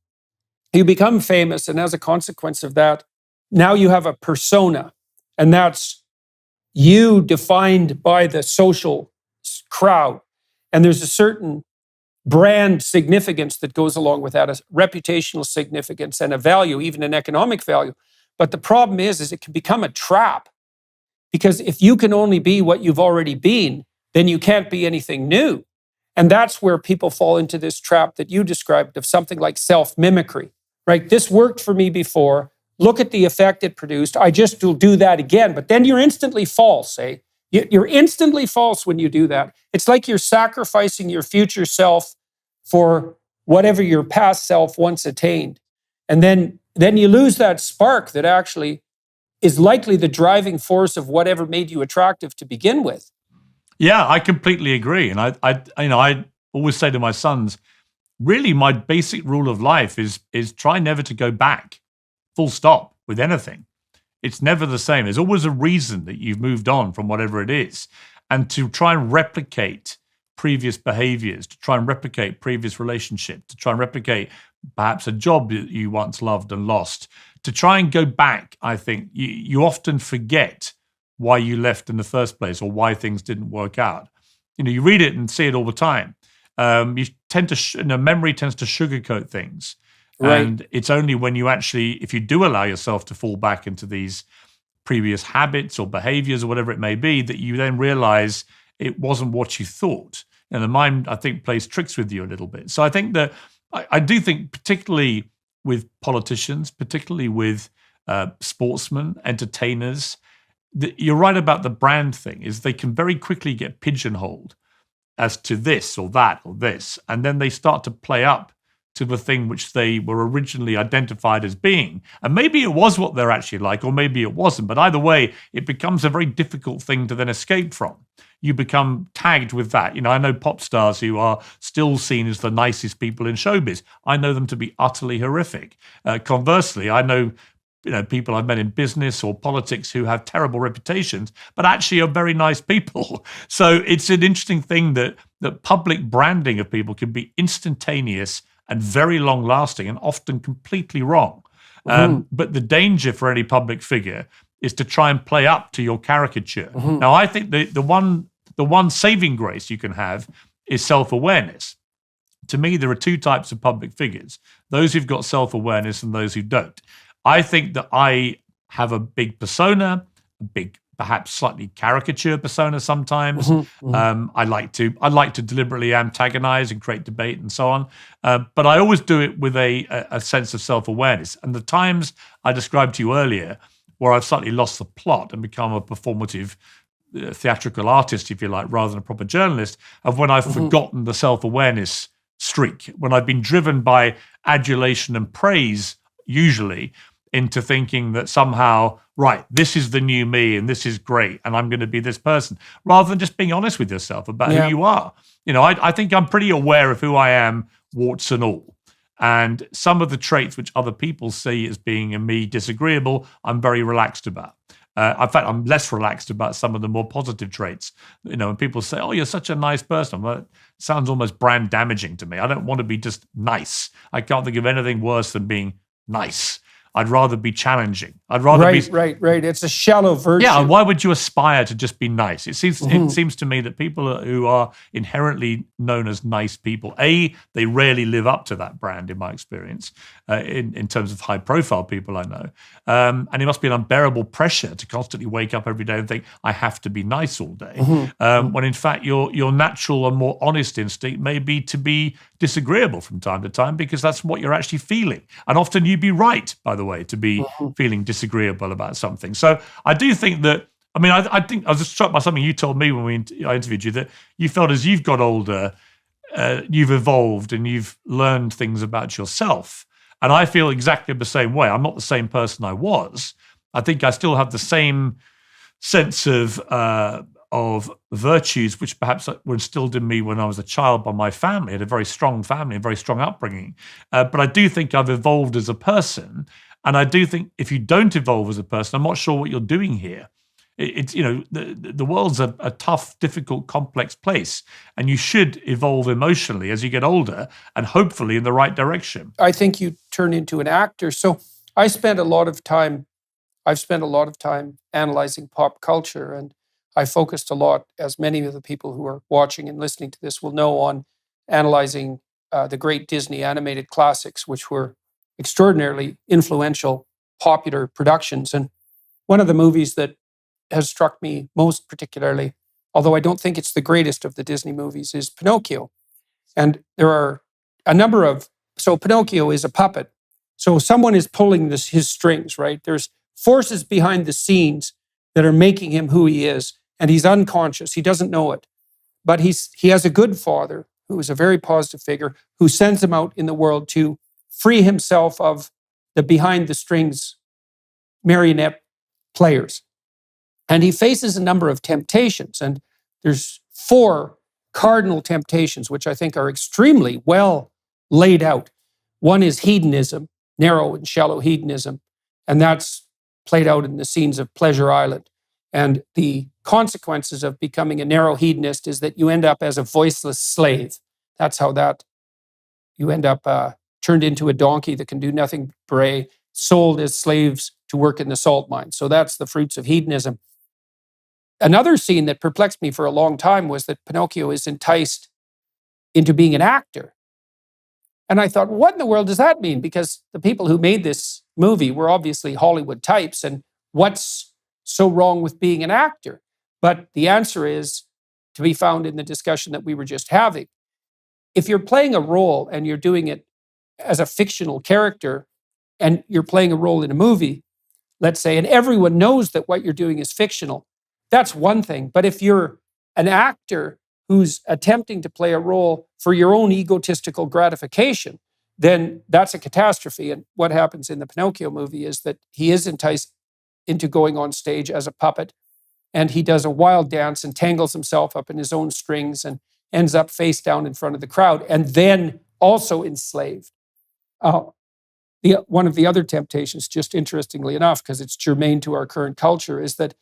you become famous, and as a consequence of that, now you have a persona, and that's you defined by the social crowd. And there's a certain brand significance that goes along with that, a reputational significance and a value, even an economic value. But the problem is it can become a trap, because if you can only be what you've already been, then you can't be anything new. And that's where people fall into this trap that you described of something like self-mimicry, right? This worked for me before. Look at the effect it produced. I just will do that again. But then you're instantly false, eh? You're instantly false when you do that. It's like you're sacrificing your future self for whatever your past self once attained. And then you lose that spark that actually is likely the driving force of whatever made you attractive to begin with. Yeah, I completely agree. And I always say to my sons, really my basic rule of life is try never to go back, full stop, with anything. It's never the same. There's always a reason that you've moved on from whatever it is. And to try and replicate previous behaviors, to try and replicate previous relationships, to try and replicate perhaps a job that you once loved and lost, to try and go back, I think you often forget why you left in the first place or why things didn't work out. You read it and see it all the time. You tend to, memory tends to sugarcoat things. Right. And it's only when you actually, if you do allow yourself to fall back into these previous habits or behaviors or whatever it may be, that you then realize it wasn't what you thought. And the mind, I think, plays tricks with you a little bit. So I think that, I do think particularly with politicians, particularly with sportsmen, entertainers, that you're right about the brand thing, is they can very quickly get pigeonholed as to this or that or this. And then they start to play up to the thing which they were originally identified as being. And maybe it was what they're actually like, or maybe it wasn't. But either way, it becomes a very difficult thing to then escape from. You become tagged with that. I know pop stars who are still seen as the nicest people in showbiz. I know them to be utterly horrific. Conversely, I know people I've met in business or politics who have terrible reputations, but actually are very nice people. So it's an interesting thing that public branding of people can be instantaneous and very long-lasting and often completely wrong. But the danger for any public figure is to try and play up to your caricature. Now, I think the one saving grace you can have is self-awareness. to me, there are two types of public figures: those who've got self-awareness and those who don't. I think that I have a big persona, a big, perhaps slightly caricature persona sometimes. I like to deliberately antagonize and create debate and so on. But I always do it with a sense of self-awareness. And the times I described to you earlier, where I've slightly lost the plot and become a performative theatrical artist, if you like, rather than a proper journalist, of when I've forgotten the self-awareness streak, when I've been driven by adulation and praise, usually, into thinking that somehow, right, this is the new me and this is great and I'm going to be this person, rather than just being honest with yourself about who you are. You know, I think I'm pretty aware of who I am, warts and all. And some of the traits which other people see as being in me disagreeable, I'm very relaxed about. In fact, I'm less relaxed about some of the more positive traits. You know, when people say, "Oh, you're such a nice person," well, it sounds almost brand damaging to me. I don't want to be just nice. I can't think of anything worse than being nice. I'd rather be challenging. I'd rather be right. It's a shallow virtue. Yeah, and why would you aspire to just be nice? It seems to me that people who are inherently known as nice people, A, they rarely live up to that brand, in my experience, in terms of high-profile people I know. And it must be an unbearable pressure to constantly wake up every day and think, I have to be nice all day. When in fact your natural and more honest instinct may be to be disagreeable from time to time, because that's what you're actually feeling. And often you'd be right, by the way, to be feeling disagreeable about something. So I do think that, I mean, I think I was just struck by something you told me when I interviewed you, that you felt as you've got older, you've evolved and you've learned things about yourself. And I feel exactly the same way. I'm not the same person I was. I think I still have the same sense of virtues which perhaps were instilled in me when I was a child by my family. I had a very strong family, a very strong upbringing. But I do think I've evolved as a person. And I do think if you don't evolve as a person, I'm not sure what you're doing here. It's, you know, the world's a tough, difficult, complex place. And you should evolve emotionally as you get older and hopefully in the right direction. I think you turn into an actor. So I've spent a lot of time analyzing pop culture, and I focused a lot, as many of the people who are watching and listening to this will know, on analyzing the great Disney animated classics, which were extraordinarily influential, popular productions. And one of the movies that has struck me most particularly, although I don't think it's the greatest of the Disney movies, is Pinocchio. And there are a number of, so Pinocchio is a puppet. So someone is pulling his strings, right? There's forces behind the scenes that are making him who he is, and he's unconscious. He doesn't know it. But he has a good father who is a very positive figure, who sends him out in the world to free himself of the behind the strings marionette players. And he faces a number of temptations. And there's 4 cardinal temptations, which I think are extremely well laid out. One is hedonism, narrow and shallow hedonism. And that's played out in the scenes of Pleasure Island. And the consequences of becoming a narrow hedonist is that you end up as a voiceless slave. That's how you end up turned into a donkey that can do nothing but bray, sold as slaves to work in the salt mine. So that's the fruits of hedonism. Another scene that perplexed me for a long time was that Pinocchio is enticed into being an actor. And I thought, what in the world does that mean? Because the people who made this movie were obviously Hollywood types, and what's so wrong with being an actor? But the answer is to be found in the discussion that we were just having. If you're playing a role and you're doing it as a fictional character, and you're playing a role in a movie, let's say, and everyone knows that what you're doing is fictional, that's one thing. But if you're an actor who's attempting to play a role for your own egotistical gratification, then that's a catastrophe. And what happens in the Pinocchio movie is that he is enticed into going on stage as a puppet, and he does a wild dance and tangles himself up in his own strings and ends up face down in front of the crowd, and then also enslaved. One of the other temptations, just interestingly enough, because it's germane to our current culture, is that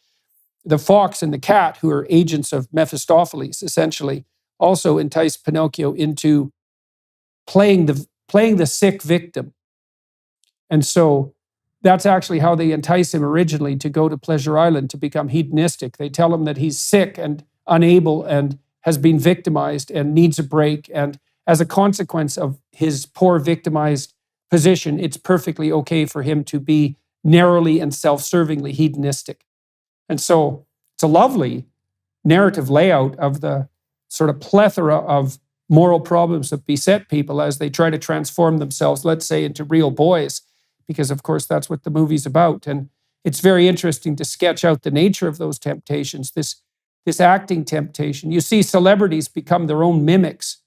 the fox and the cat, who are agents of Mephistopheles, essentially, also entice Pinocchio into playing the sick victim. And so that's actually how they entice him originally to go to Pleasure Island, to become hedonistic. They tell him that he's sick and unable and has been victimized and needs a break. And as a consequence of his poor victimized position, it's perfectly okay for him to be narrowly and self-servingly hedonistic. And so it's a lovely narrative layout of the sort of plethora of moral problems that beset people as they try to transform themselves, let's say, into real boys, because of course that's what the movie's about. And it's very interesting to sketch out the nature of those temptations, this acting temptation. You see celebrities become their own mimics.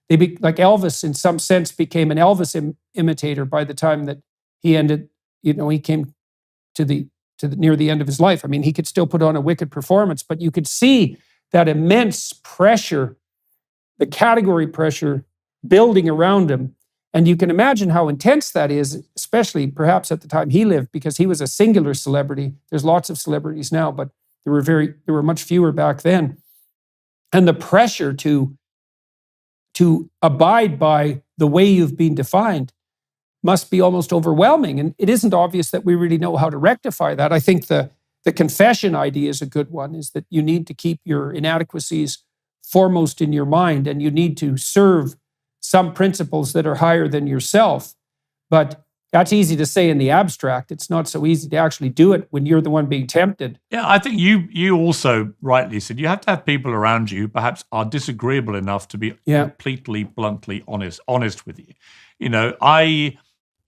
Like Elvis, in some sense, became an Elvis imitator by the time that he ended, he came to the near the end of his life. I mean, he could still put on a wicked performance, but you could see that immense pressure, the category pressure building around him. And you can imagine how intense that is, especially perhaps at the time he lived, because he was a singular celebrity. There's lots of celebrities now, but there were much fewer back then. And the pressure to abide by the way you've been defined must be almost overwhelming. And it isn't obvious that we really know how to rectify that. I think the confession idea is a good one, is that you need to keep your inadequacies foremost in your mind, and you need to serve some principles that are higher than yourself. But that's easy to say in the abstract. It's not so easy to actually do it when you're the one being tempted. Yeah, I think you also rightly said you have to have people around you who perhaps are disagreeable enough to be completely, bluntly honest with you.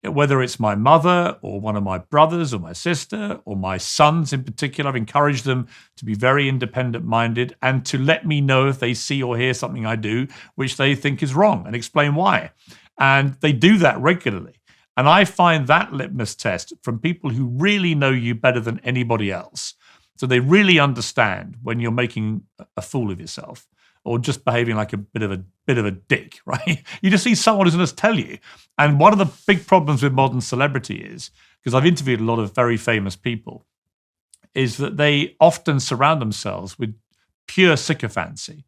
Whether it's my mother or one of my brothers or my sister or my sons in particular, I've encouraged them to be very independent-minded and to let me know if they see or hear something I do which they think is wrong and explain why. And they do that regularly. And I find that litmus test from people who really know you better than anybody else. So they really understand when you're making a fool of yourself or just behaving like a bit of a dick, right? You just see someone who's going to tell you. And one of the big problems with modern celebrity is, because I've interviewed a lot of very famous people, is that they often surround themselves with pure sycophancy.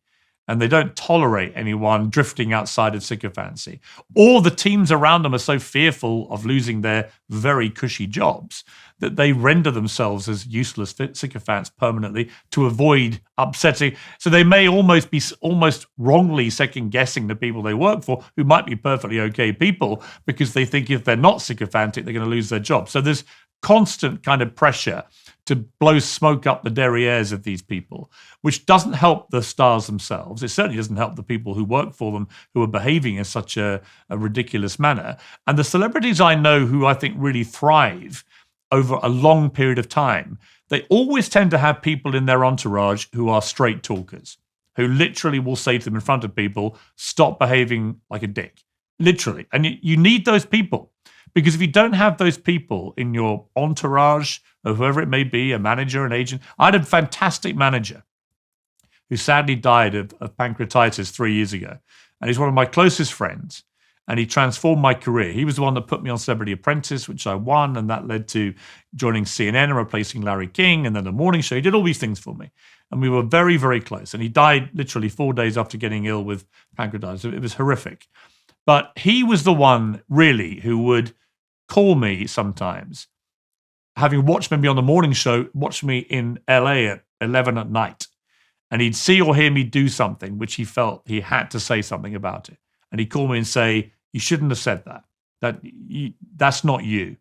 And they don't tolerate anyone drifting outside of sycophancy. Or the teams around them are so fearful of losing their very cushy jobs that they render themselves as useless sycophants permanently to avoid upsetting. So they may almost be wrongly second-guessing the people they work for, who might be perfectly okay people, because they think if they're not sycophantic, they're going to lose their job. So there's constant kind of pressure to blow smoke up the derrieres of these people, which doesn't help the stars themselves. It certainly doesn't help the people who work for them, who are behaving in such a ridiculous manner. And the celebrities I know who I think really thrive over a long period of time, they always tend to have people in their entourage who are straight talkers, who literally will say to them in front of people, stop behaving like a dick. Literally. And you need those people. Because if you don't have those people in your entourage, or whoever it may be, a manager, an agent. I had a fantastic manager who sadly died of pancreatitis 3 years ago. And he's one of my closest friends. And he transformed my career. He was the one that put me on Celebrity Apprentice, which I won. And that led to joining CNN and replacing Larry King. And then the morning show. He did all these things for me. And we were very, very close. And he died literally 4 days after getting ill with pancreatitis. It was horrific. But he was the one really who would call me sometimes, having watched me on the morning show, watch me in LA at 11 at night. And he'd see or hear me do something which he felt he had to say something about it. And he'd call me and say, you shouldn't have said that. That's not you.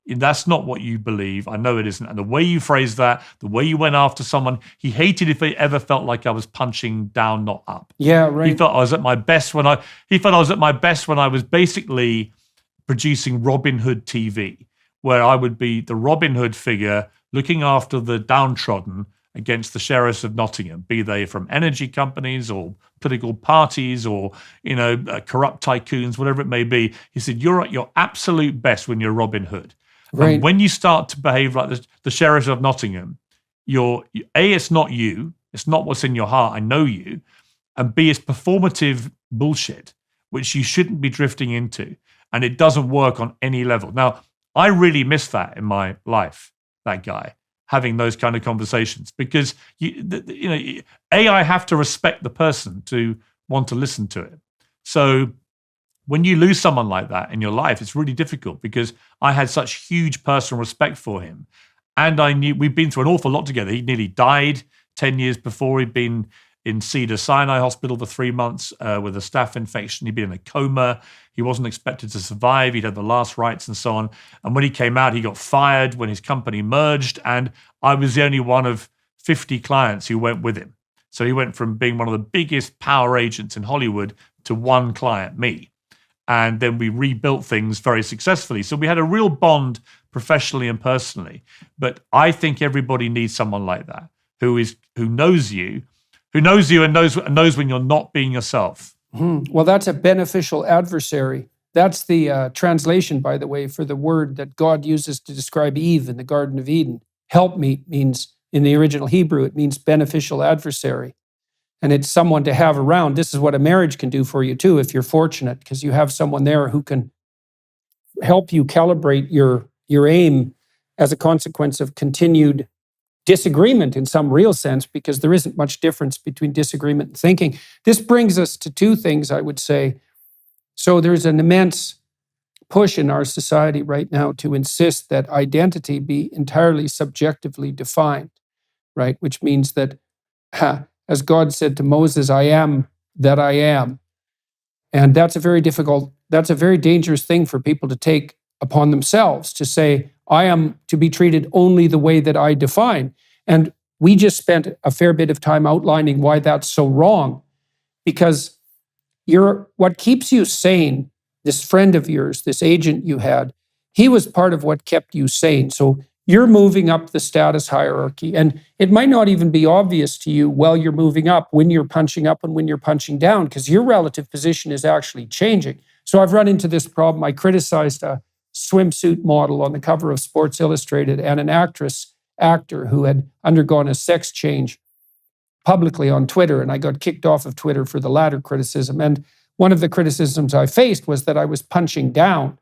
That's not what you believe. I know it isn't. And the way you phrased that, the way you went after someone, he hated if he ever felt like I was punching down, not up. Yeah, right. He felt I was at my best when I was basically producing Robin Hood TV, where I would be the Robin Hood figure looking after the downtrodden against the sheriffs of Nottingham, be they from energy companies or political parties or, corrupt tycoons, whatever it may be. He said, you're at your absolute best when you're Robin Hood. Right. And when you start to behave like the sheriffs of Nottingham, it's not you. It's not what's in your heart. I know you. And B, it's performative bullshit, which you shouldn't be drifting into. And it doesn't work on any level. Now, I really miss that in my life, that guy, having those kind of conversations. Because, I have to respect the person to want to listen to it. So when you lose someone like that in your life, it's really difficult because I had such huge personal respect for him. And I knew we'd been through an awful lot together. He nearly died 10 years before. He'd been in Cedars-Sinai Hospital for 3 months with a staph infection. He'd been in a coma. He wasn't expected to survive. He'd had the last rites and so on. And when he came out, he got fired when his company merged. And I was the only one of 50 clients who went with him. So he went from being one of the biggest power agents in Hollywood to one client, me. And then we rebuilt things very successfully. So we had a real bond professionally and personally. But I think everybody needs someone like that who knows you and knows when you're not being yourself. Well, that's a beneficial adversary. That's the translation, by the way, for the word that God uses to describe Eve in the Garden of Eden. Helpmeet means, in the original Hebrew, it means beneficial adversary. And it's someone to have around. This is what a marriage can do for you too, if you're fortunate, because you have someone there who can help you calibrate your aim as a consequence of continued disagreement in some real sense, because there isn't much difference between disagreement and thinking. This brings us to two things, I would say. So there's an immense push in our society right now to insist that identity be entirely subjectively defined, right? Which means that, as God said to Moses, I am that I am. And that's a very dangerous thing for people to take upon themselves, to say, I am to be treated only the way that I define. And we just spent a fair bit of time outlining why that's so wrong. Because what keeps you sane, this friend of yours, this agent you had, he was part of what kept you sane. So you're moving up the status hierarchy. And it might not even be obvious to you while you're moving up, when you're punching up and when you're punching down, because your relative position is actually changing. So I've run into this problem. I criticized a swimsuit model on the cover of Sports Illustrated and an actor who had undergone a sex change publicly on Twitter. And I got kicked off of Twitter for the latter criticism. And one of the criticisms I faced was that I was punching down.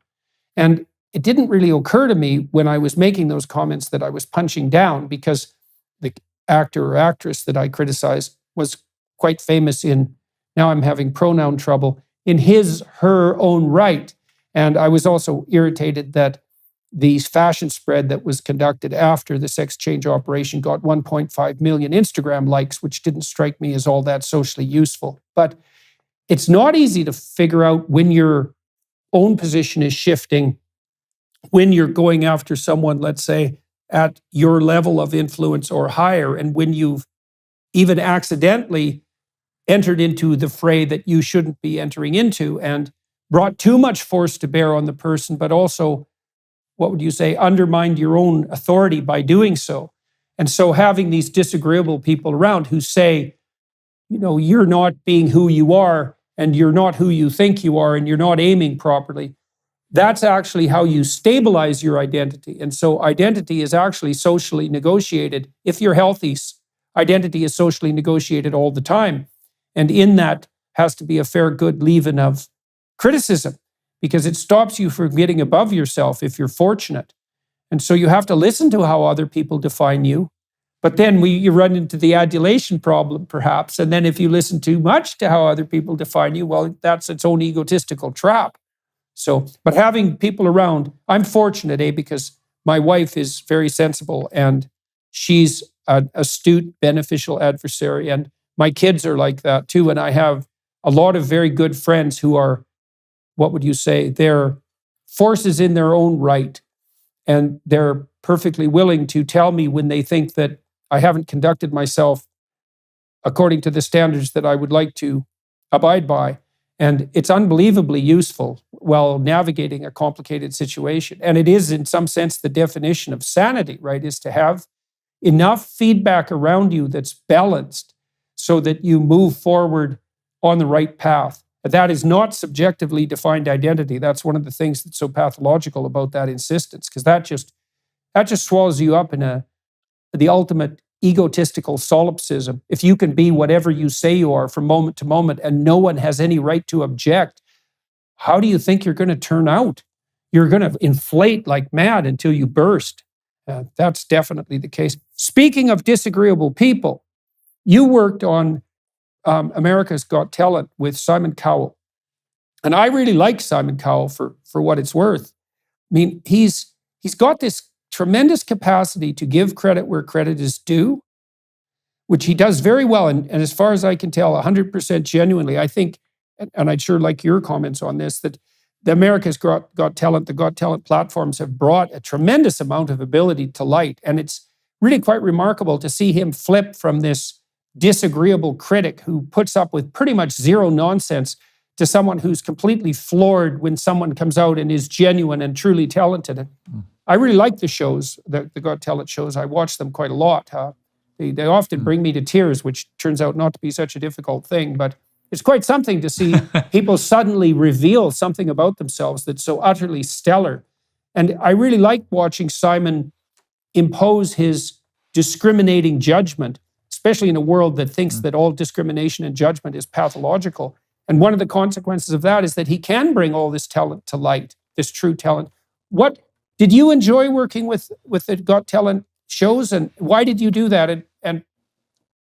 And it didn't really occur to me when I was making those comments that I was punching down, because the actor or actress that I criticized was quite famous in, now I'm having pronoun trouble, in her own right. And I was also irritated that the fashion spread that was conducted after the sex change operation got 1.5 million Instagram likes, which didn't strike me as all that socially useful. But it's not easy to figure out when your own position is shifting, when you're going after someone, let's say, at your level of influence or higher, and when you've even accidentally entered into the fray that you shouldn't be entering into and brought too much force to bear on the person, but also, what would you say, undermined your own authority by doing so. And so having these disagreeable people around who say, you're not being who you are, and you're not who you think you are, and you're not aiming properly, that's actually how you stabilize your identity. And so identity is actually socially negotiated. If you're healthy, identity is socially negotiated all the time. And in that has to be a fair good leaven of criticism, because it stops you from getting above yourself if you're fortunate. And so you have to listen to how other people define you. But then you run into the adulation problem, perhaps. And then if you listen too much to how other people define you, well, that's its own egotistical trap. So, but having people around, I'm fortunate, because my wife is very sensible and she's an astute, beneficial adversary. And my kids are like that too. And I have a lot of very good friends who are, what would you say, they're forces in their own right. And they're perfectly willing to tell me when they think that I haven't conducted myself according to the standards that I would like to abide by. And it's unbelievably useful while navigating a complicated situation. And it is, in some sense, the definition of sanity, right? Is to have enough feedback around you that's balanced so that you move forward on the right path. That is not subjectively defined identity. That's one of the things that's so pathological about that insistence, because that just swallows you up in the ultimate egotistical solipsism. If you can be whatever you say you are from moment to moment and no one has any right to object, how do you think you're going to turn out? You're going to inflate like mad until you burst. That's definitely the case. Speaking of disagreeable people, you worked on America's Got Talent with Simon Cowell. And I really like Simon Cowell for what it's worth. I mean, he's got this tremendous capacity to give credit where credit is due, which he does very well. And as far as I can tell, 100% genuinely, I think, and I'd sure like your comments on this, that the America's Got Talent, the Got Talent platforms have brought a tremendous amount of ability to light. And it's really quite remarkable to see him flip from this disagreeable critic who puts up with pretty much zero nonsense to someone who's completely floored when someone comes out and is genuine and truly talented. I really like the shows, the Got Talent shows. I watch them quite a lot. They often bring me to tears, which turns out not to be such a difficult thing, but it's quite something to see people suddenly reveal something about themselves that's so utterly stellar. And I really like watching Simon impose his discriminating judgment, especially in a world that thinks that all discrimination and judgment is pathological. And one of the consequences of that is that he can bring all this talent to light, this true talent. What did you enjoy working with the Got Talent shows, and why did you do that? And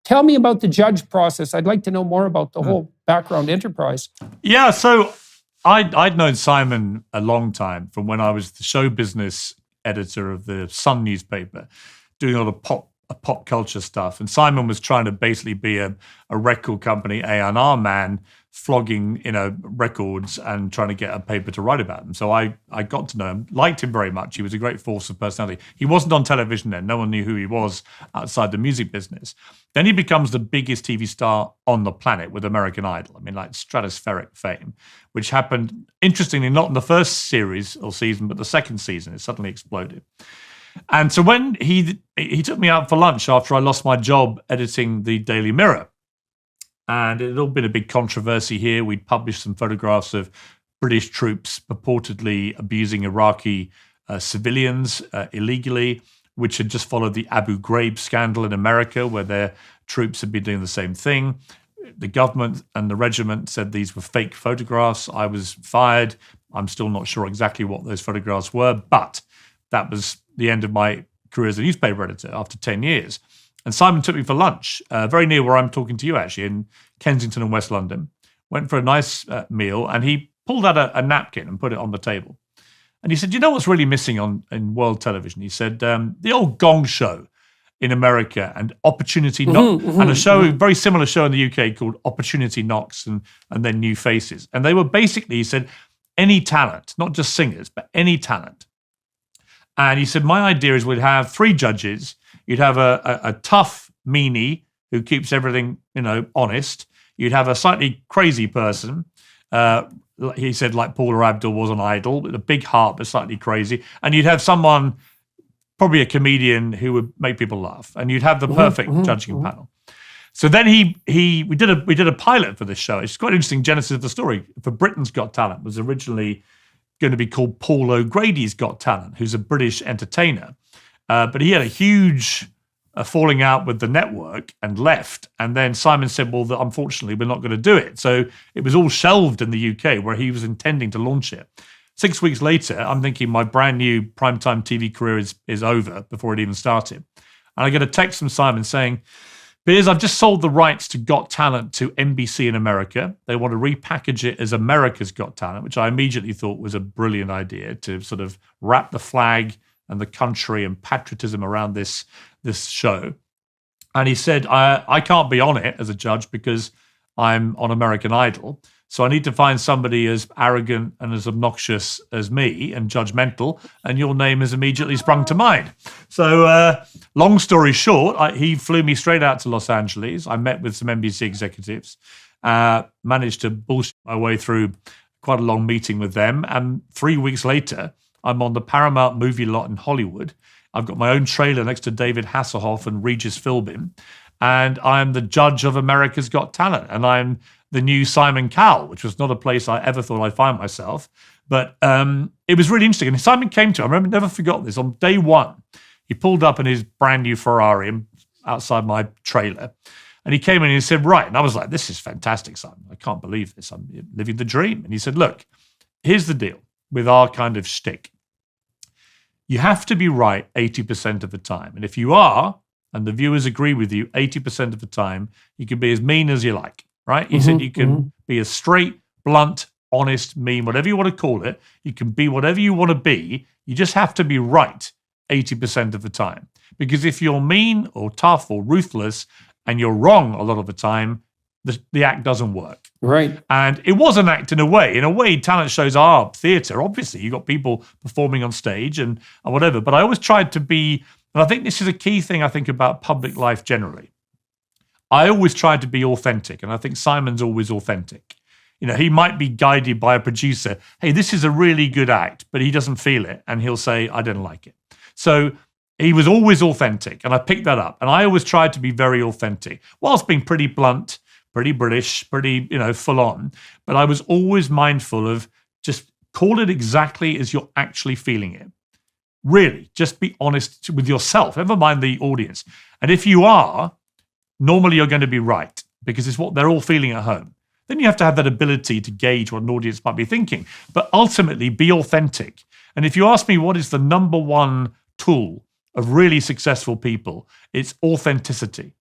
tell me about the judge process. I'd like to know more about the whole background enterprise. Yeah, so I'd known Simon a long time from when I was the show business editor of the Sun newspaper, doing a lot of pop culture stuff. And Simon was trying to basically be a record company A&R man, flogging records and trying to get a paper to write about them. So I got to know him, liked him very much. He was a great force of personality. He wasn't on television then. No one knew who he was outside the music business. Then he becomes the biggest TV star on the planet with American Idol. I mean, like stratospheric fame, which happened, interestingly, not in the first series or season, but the second season. It suddenly exploded. And so when he took me out for lunch after I lost my job editing the Daily Mirror, and it had all been a big controversy here. We'd published some photographs of British troops purportedly abusing Iraqi civilians illegally, which had just followed the Abu Ghraib scandal in America, where their troops had been doing the same thing. The government and the regiment said these were fake photographs. I was fired. I'm still not sure exactly what those photographs were, but that was the end of my career as a newspaper editor after 10 years. And Simon took me for lunch, very near where I'm talking to you, actually, in Kensington and West London. Went for a nice meal, and he pulled out a napkin and put it on the table. And he said, you know what's really missing in world television? He said, the old Gong Show in America and Opportunity Knocks, and a very similar show in the UK called Opportunity Knocks and then New Faces. And they were basically, he said, any talent, not just singers, but any talent. And he said, my idea is we'd have 3 judges. You'd have a tough meanie who keeps everything, honest. You'd have a slightly crazy person. He said, like Paula Abdul was on Idol, with a big heart but slightly crazy. And you'd have someone, probably a comedian, who would make people laugh. And you'd have the perfect judging panel. So then we did a pilot for this show. It's quite an interesting genesis of the story. For Britain's Got Talent, it was originally going to be called Paul O'Grady's Got Talent, who's a British entertainer. But he had a huge falling out with the network and left. And then Simon said, well, unfortunately, we're not going to do it. So it was all shelved in the UK where he was intending to launch it. 6 weeks later, I'm thinking my brand new primetime TV career is over before it even started. And I get a text from Simon saying, Piers, I've just sold the rights to Got Talent to NBC in America. They want to repackage it as America's Got Talent, which I immediately thought was a brilliant idea to sort of wrap the flag and the country and patriotism around this show. And he said, I can't be on it as a judge because I'm on American Idol. So I need to find somebody as arrogant and as obnoxious as me and judgmental, and your name has immediately sprung to mind. So long story short, he flew me straight out to Los Angeles. I met with some NBC executives, managed to bullshit my way through quite a long meeting with them. And 3 weeks later, I'm on the Paramount movie lot in Hollywood. I've got my own trailer next to David Hasselhoff and Regis Philbin, and I'm the judge of America's Got Talent, and I'm the new Simon Cowell, which was not a place I ever thought I'd find myself. But it was really interesting. And Simon came to, I remember, never forgot this, on day one, he pulled up in his brand new Ferrari outside my trailer. And he came in and he said, right. And I was like, this is fantastic, Simon. I can't believe this. I'm living the dream. And he said, look, here's the deal with our kind of shtick. You have to be right 80% of the time. And if you are, and the viewers agree with you 80% of the time, you can be as mean as you like. Right? He said you can be a straight, blunt, honest, mean, whatever you want to call it. You can be whatever you want to be. You just have to be right 80% of the time. Because if you're mean or tough or ruthless and you're wrong a lot of the time, the act doesn't work. Right. And it was an act in a way. In a way, talent shows are theatre. Obviously, you've got people performing on stage and whatever. But I always tried to be, and I think this is a key thing I think about public life generally. I always tried to be authentic, and I think Simon's always authentic. He might be guided by a producer. Hey, this is a really good act, but he doesn't feel it, and he'll say, I didn't like it. So he was always authentic, and I picked that up. And I always tried to be very authentic, whilst being pretty blunt, pretty British, pretty, full on. But I was always mindful of just call it exactly as you're actually feeling it. Really, just be honest with yourself, never mind the audience. And if you are, normally you're going to be right, because it's what they're all feeling at home. Then you have to have that ability to gauge what an audience might be thinking. But ultimately, be authentic. And if you ask me what is the number one tool of really successful people, it's authenticity.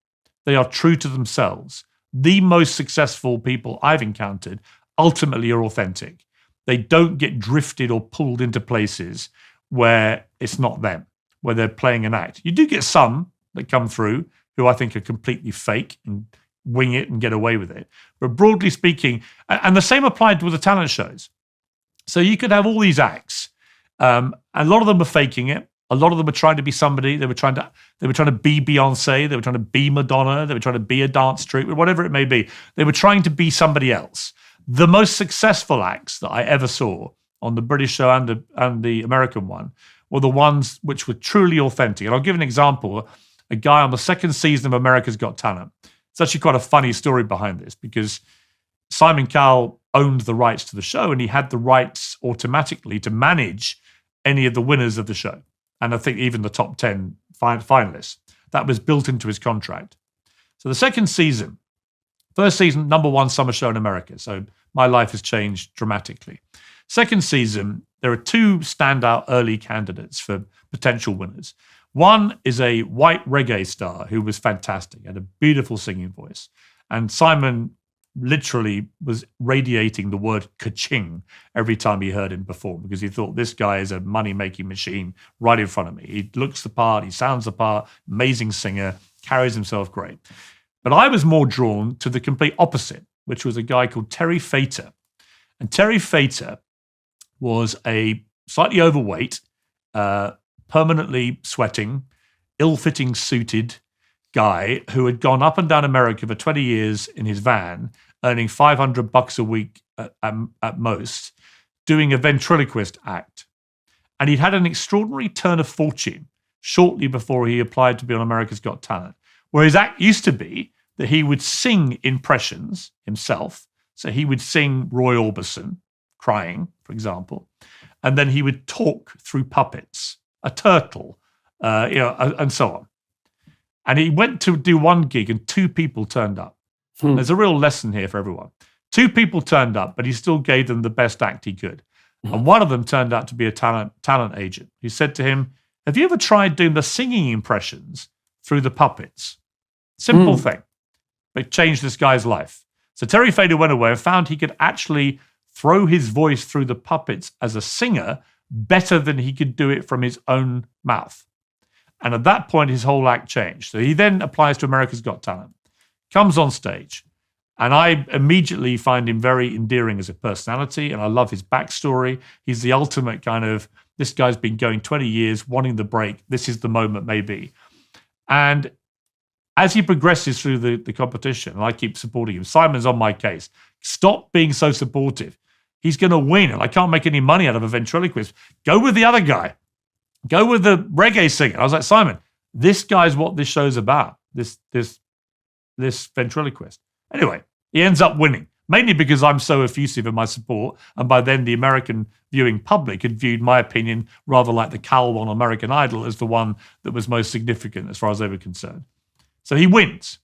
They are true to themselves. The most successful people I've encountered ultimately are authentic. They don't get drifted or pulled into places where it's not them, where they're playing an act. You do get some that come through who I think are completely fake and wing it and get away with it. But broadly speaking, and the same applied with the talent shows. So you could have all these acts. A lot of them are faking it. A lot of them are trying to be somebody. They were trying to be Beyonce. They were trying to be Madonna. They were trying to be a dance troupe, whatever it may be. They were trying to be somebody else. The most successful acts that I ever saw on the British show and the American one were the ones which were truly authentic. And I'll give an example. A guy on the second season of America's Got Talent. It's actually quite a funny story behind this, because Simon Cowell owned the rights to the show, and he had the rights automatically to manage any of the winners of the show. And I think even the top 10 finalists. That was built into his contract. So the second season, first season, number one summer show in America. So my life has changed dramatically. Second season, there are two standout early candidates for potential winners. One is a white reggae star who was fantastic, had a beautiful singing voice. And Simon literally was radiating the word ka-ching every time he heard him perform, because he thought this guy is a money-making machine right in front of me. He looks the part, he sounds the part, amazing singer, carries himself great. But I was more drawn to the complete opposite, which was a guy called Terry Fator. And Terry Fator was a slightly overweight, permanently sweating, ill-fitting suited guy who had gone up and down America for 20 years in his van, earning $500 a week at most, doing a ventriloquist act. And he'd had an extraordinary turn of fortune shortly before he applied to be on America's Got Talent, where his act used to be that he would sing impressions himself. So he would sing Roy Orbison crying, for example, and then he would talk through puppets, a turtle, and so on. And he went to do one gig and two people turned up. There's a real lesson here for everyone. Two people turned up, but he still gave them the best act he could. And one of them turned out to be a talent agent. He said to him, have you ever tried doing the singing impressions through the puppets? Simple thing, but it changed this guy's life. So Terry Fator went away and found he could actually throw his voice through the puppets as a singer better than he could do it from his own mouth. And at that point, his whole act changed. So he then applies to America's Got Talent, comes on stage, and I immediately find him very endearing as a personality, and I love his backstory. He's the ultimate kind of, this guy's been going 20 years, wanting the break. This is the moment, maybe. And as he progresses through the competition, and I keep supporting him, Simon's on my case. Stop being so supportive. He's going to win, and I can't make any money out of a ventriloquist. Go with the other guy. Go with the reggae singer. I was like, Simon, this guy's what this show's about, this ventriloquist. Anyway, he ends up winning, mainly because I'm so effusive in my support, and by then the American viewing public had viewed my opinion rather like the Cowell one, American Idol, as the one that was most significant as far as they were concerned. So he wins.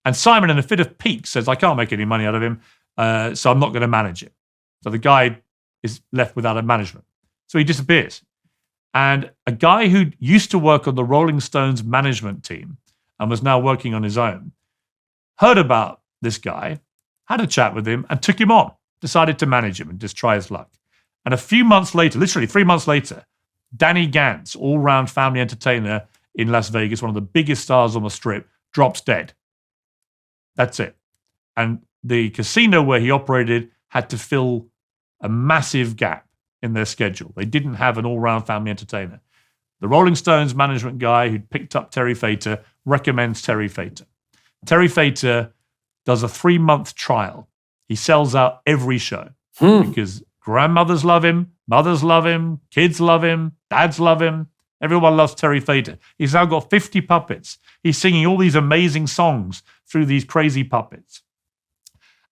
And Simon, in a fit of pique, says, I can't make any money out of him, so I'm not going to manage it. So the guy is left without a management. So he disappears. And a guy who used to work on the Rolling Stones management team and was now working on his own, heard about this guy, had a chat with him, and took him on, decided to manage him and just try his luck. And a few months later, literally 3 months later, Danny Gans, all-round family entertainer in Las Vegas, one of the biggest stars on the Strip, drops dead. That's it. And the casino where he operated had to fill a massive gap in their schedule. They didn't have an all-round family entertainer. The Rolling Stones management guy who picked up Terry Fator recommends Terry Fator. Terry Fator does a 3-month trial. He sells out every show because grandmothers love him, mothers love him, kids love him, dads love him. Everyone loves Terry Fator. He's now got 50 puppets. He's singing all these amazing songs through these crazy puppets.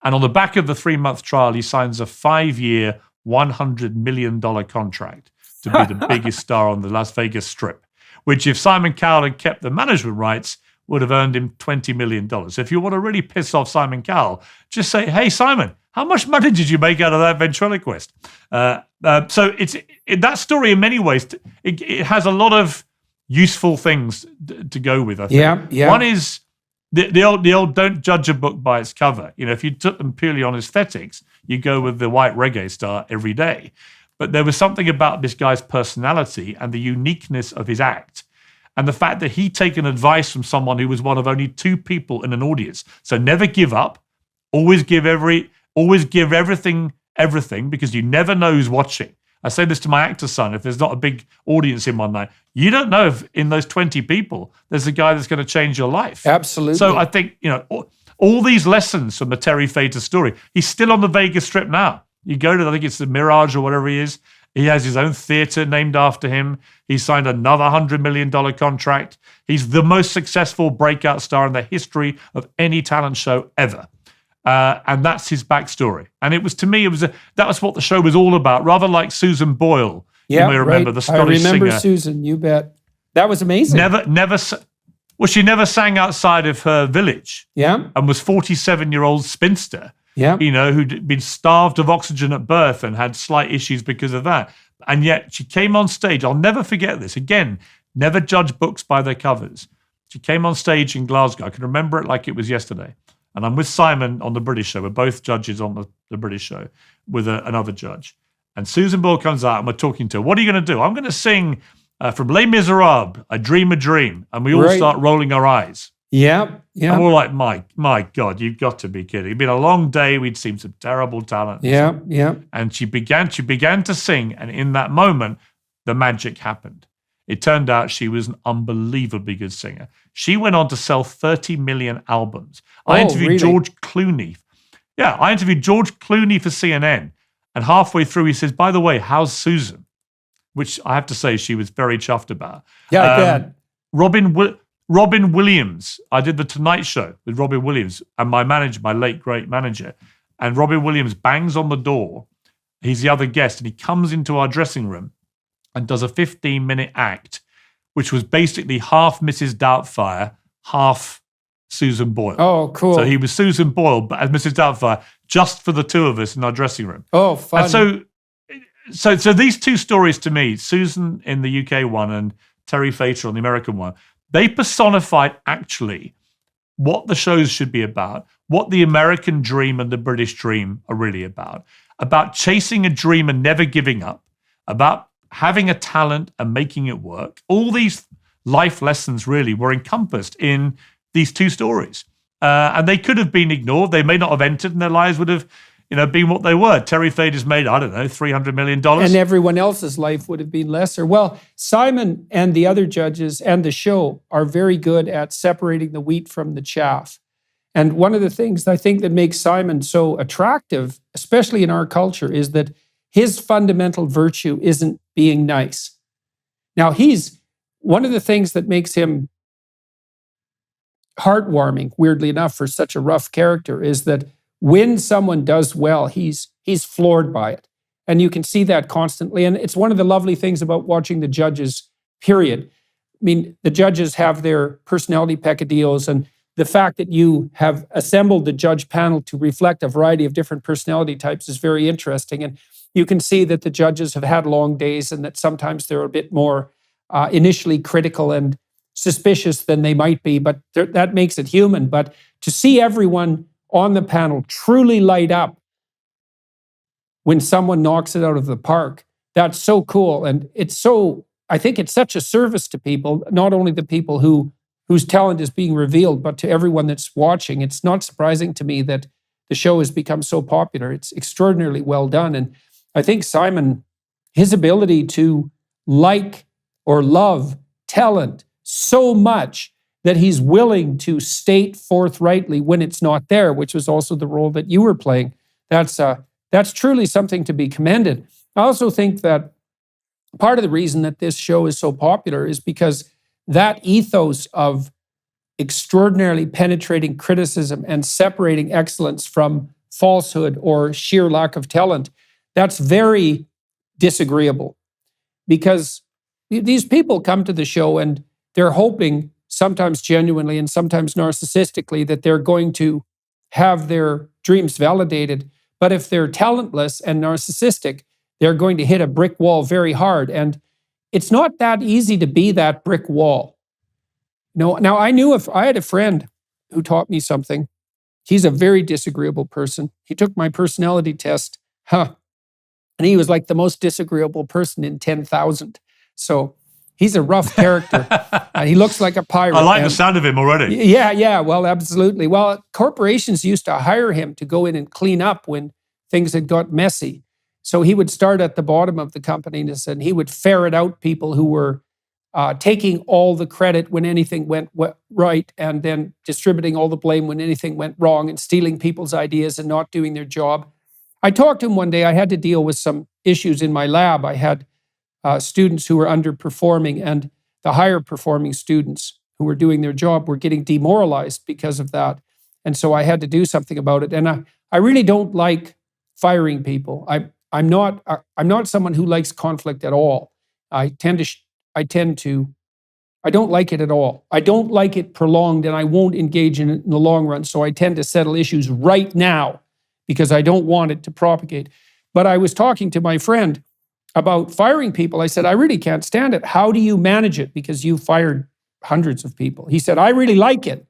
And on the back of the 3-month trial, he signs a 5-year, $100 million contract to be the biggest star on the Las Vegas Strip, which if Simon Cowell had kept the management rights, would have earned him $20 million. So if you want to really piss off Simon Cowell, just say, hey, Simon, how much money did you make out of that ventriloquist? So that story in many ways, it has a lot of useful things to go with, I think. Yeah. One is the old don't judge a book by its cover. You know, if you took them purely on aesthetics, you go with the white reggae star every day. But there was something about this guy's personality and the uniqueness of his act and the fact that he'd taken advice from someone who was one of only 2 people in an audience. So never give up. Always give everything, because you never know who's watching. I say this to my actor son, if there's not a big audience in one night, you don't know if in those 20 people, there's a guy that's going to change your life. Absolutely. So I think, all these lessons from the Terry Fator story, he's still on the Vegas Strip now. You go to, I think it's the Mirage or whatever he is. He has his own theater named after him. He signed another $100 million contract. He's the most successful breakout star in the history of any talent show ever. And that's his backstory. And it was, to me, that was what the show was all about, rather like Susan Boyle. Yeah, you may remember right. the Scottish singer. I remember Susan, you bet. That was amazing. She never sang outside of her village. Yeah. And was 47-year-old spinster. Yeah. Who'd been starved of oxygen at birth and had slight issues because of that. And yet she came on stage. I'll never forget this. Again, never judge books by their covers. She came on stage in Glasgow. I can remember it like it was yesterday. And I'm with Simon on the British show. We're both judges on the British show with another judge. And Susan Boyle comes out and we're talking to her. What are you going to do? I'm going to sing from Les Miserables, I Dream a Dream. And we all start rolling our eyes. Yeah. And we're like, my God, you've got to be kidding. It'd been a long day. We'd seen some terrible talent. Yeah. And she began to sing. And in that moment, the magic happened. It turned out she was an unbelievably good singer. She went on to sell 30 million albums. I interviewed really? George Clooney. Yeah, I interviewed George Clooney for CNN. And halfway through, he says, by the way, how's Susan? Which I have to say she was very chuffed about. Yeah, I bet. Robin Williams. I did the Tonight Show with Robin Williams and my manager, my late great manager. And Robin Williams bangs on the door. He's the other guest, and he comes into our dressing room and does a 15-minute act, which was basically half Mrs. Doubtfire, half Susan Boyle. Oh, cool. So he was Susan Boyle, but as Mrs. Doubtfire, just for the 2 of us in our dressing room. Oh, fun. And so these 2 stories to me, Susan in the UK one and Terry Fator on the American one, they personified actually what the shows should be about, what the American dream and the British dream are really about chasing a dream and never giving up, about having a talent and making it work. All these life lessons really were encompassed in these 2 stories. And they could have been ignored. They may not have entered and their lives would have been what they were. Terry Fator's made, I don't know, $300 million. And everyone else's life would have been lesser. Well, Simon and the other judges and the show are very good at separating the wheat from the chaff. And one of the things I think that makes Simon so attractive, especially in our culture, is that his fundamental virtue isn't being nice. Now, one of the things that makes him heartwarming, weirdly enough, for such a rough character, is that when someone does well, he's floored by it. And you can see that constantly. And it's one of the lovely things about watching the judges, period. I mean, the judges have their personality peccadillos, and the fact that you have assembled the judge panel to reflect a variety of different personality types is very interesting. And you can see that the judges have had long days and that sometimes they're a bit more initially critical and suspicious than they might be, but that makes it human. But to see everyone on the panel truly light up when someone knocks it out of the park, that's so cool. And I think it's such a service to people, not only the people who whose talent is being revealed, but to everyone that's watching. It's not surprising to me that the show has become so popular. It's extraordinarily well done. And I think Simon, his ability to like or love talent so much that he's willing to state forthrightly when it's not there, which was also the role that you were playing, that's truly something to be commended. I also think that part of the reason that this show is so popular is because that ethos of extraordinarily penetrating criticism and separating excellence from falsehood or sheer lack of talent, that's very disagreeable. Because these people come to the show and they're hoping, sometimes genuinely and sometimes narcissistically, that they're going to have their dreams validated. But if they're talentless and narcissistic, they're going to hit a brick wall very hard. And it's not that easy to be that brick wall. Now I had a friend who taught me something. He's a very disagreeable person. He took my personality test, and he was like the most disagreeable person in 10,000. So he's a rough character. He looks like a pirate. I like the sound of him already. Yeah, well, absolutely. Well, corporations used to hire him to go in and clean up when things had got messy. So he would start at the bottom of the company and he would ferret out people who were taking all the credit when anything went right and then distributing all the blame when anything went wrong and stealing people's ideas and not doing their job. I talked to him one day. I had to deal with some issues in my lab. I had students who were underperforming, and the higher performing students who were doing their job were getting demoralized because of that. And so I had to do something about it. And I really don't like firing people. I'm not someone who likes conflict at all. I don't like it at all. I don't like it prolonged, and I won't engage in it in the long run. So I tend to settle issues right now because I don't want it to propagate. But I was talking to my friend about firing people. I said, I really can't stand it. How do you manage it? Because you fired hundreds of people. He said, I really like it.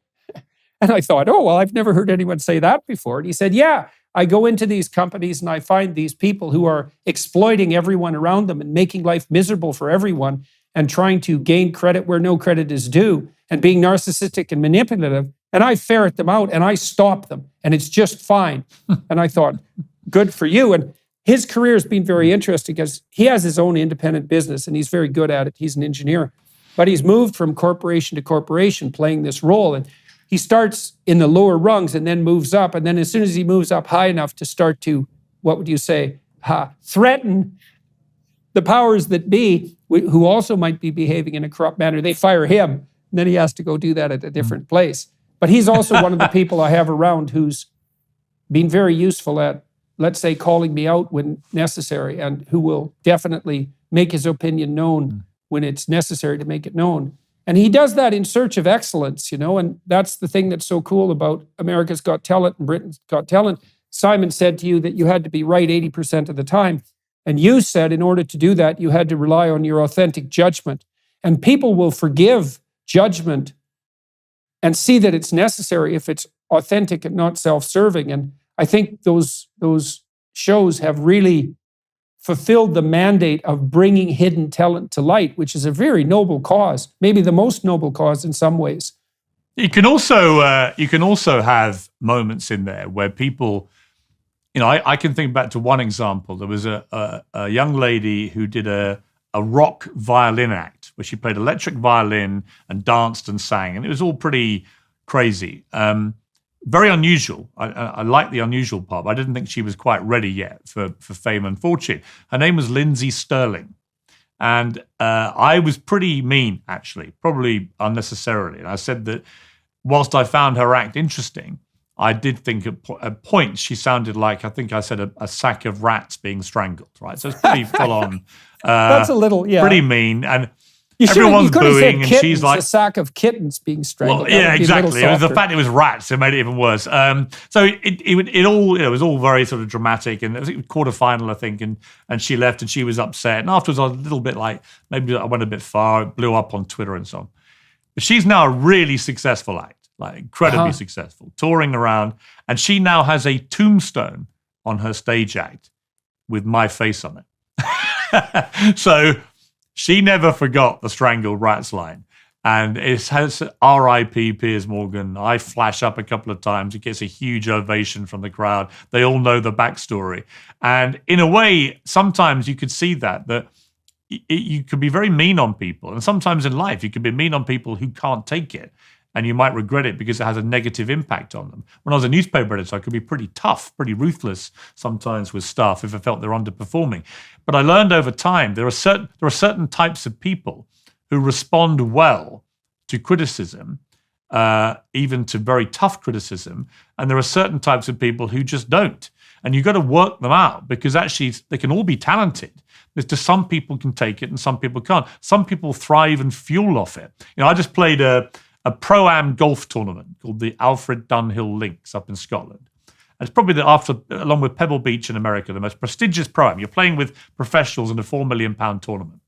And I thought, oh, well, I've never heard anyone say that before. And he said, yeah, I go into these companies and I find these people who are exploiting everyone around them and making life miserable for everyone and trying to gain credit where no credit is due and being narcissistic and manipulative. And I ferret them out and I stop them and it's just fine. And I thought, good for you. And his career has been very interesting because he has his own independent business and he's very good at it. He's an engineer, but he's moved from corporation to corporation playing this role. And he starts in the lower rungs and then moves up. And then as soon as he moves up high enough to start to, what would you say, threaten the powers that be, who also might be behaving in a corrupt manner, they fire him. And then he has to go do that at a different place. But he's also one of the people I have around who's been very useful at, let's say, calling me out when necessary, and who will definitely make his opinion known when it's necessary to make it known. And he does that in search of excellence, and that's the thing that's so cool about America's Got Talent and Britain's Got Talent. Simon said to you that you had to be right 80% of the time. And you said in order to do that, you had to rely on your authentic judgment. And people will forgive judgment and see that it's necessary if it's authentic and not self-serving. And I think those shows have really fulfilled the mandate of bringing hidden talent to light, which is a very noble cause, maybe the most noble cause in some ways. You can also have moments in there where people, I can think back to one example. There was a young lady who did a rock violin act where she played electric violin and danced and sang, and it was all pretty crazy. Very unusual. I like the unusual part, but I didn't think she was quite ready yet for fame and fortune. Her name was Lindsay Sterling. And I was pretty mean, actually, probably unnecessarily. And I said that whilst I found her act interesting, I did think at points she sounded like, I think I said a sack of rats being strangled, right? So it's pretty full on. That's a little, yeah. Pretty mean. And everyone's booing, and she's like, a sack of kittens being strangled. Well, yeah, exactly. It was the fact it was rats that made it even worse. So it all, it was all very sort of dramatic, and it was a quarterfinal, I think, and she left, and she was upset. And afterwards, I was a little bit like, maybe I went a bit far. It blew up on Twitter and so on. But she's now a really successful act, like incredibly successful, touring around, and she now has a tombstone on her stage act with my face on it. So she never forgot the strangled rats line. And it has R.I.P. Piers Morgan. I flash up a couple of times. It gets a huge ovation from the crowd. They all know the backstory. And in a way, sometimes you could see that you could be very mean on people. And sometimes in life, you can be mean on people who can't take it. And you might regret it because it has a negative impact on them. When I was a newspaper editor, I could be pretty tough, pretty ruthless sometimes with staff if I felt they're underperforming. But I learned over time there are certain types of people who respond well to criticism, even to very tough criticism. And there are certain types of people who just don't. And you've got to work them out because actually they can all be talented. There's just some people can take it and some people can't. Some people thrive and fuel off it. I just played a pro-am golf tournament called the Alfred Dunhill Links up in Scotland. And it's probably along with Pebble Beach in America, the most prestigious pro-am. You're playing with professionals in a £4 million tournament.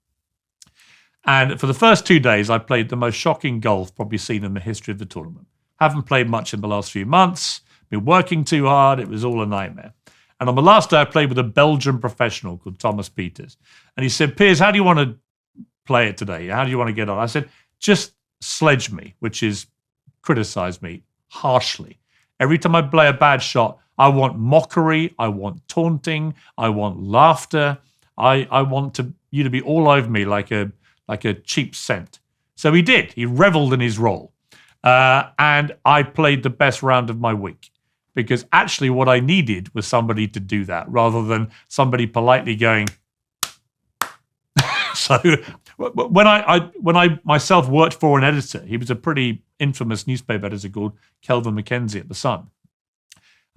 And for the first 2 days, I played the most shocking golf probably seen in the history of the tournament. Haven't played much in the last few months, been working too hard, it was all a nightmare. And on the last day, I played with a Belgian professional called Thomas Peters. And he said, Piers, how do you want to play it today? How do you want to get on? I said, just sledge me, which is criticize me harshly. Every time I play a bad shot, I want mockery, I want taunting, I want laughter. I want you to be all over me like a cheap scent. So he did. He reveled in his role. And I played the best round of my week because actually what I needed was somebody to do that rather than somebody politely going. So when I myself worked for an editor, he was a pretty infamous newspaper editor called Kelvin Mackenzie at The Sun.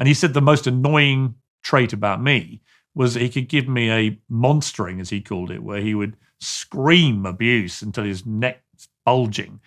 And he said the most annoying trait about me was he could give me a monstering, as he called it, where he would scream abuse until his neck's bulging.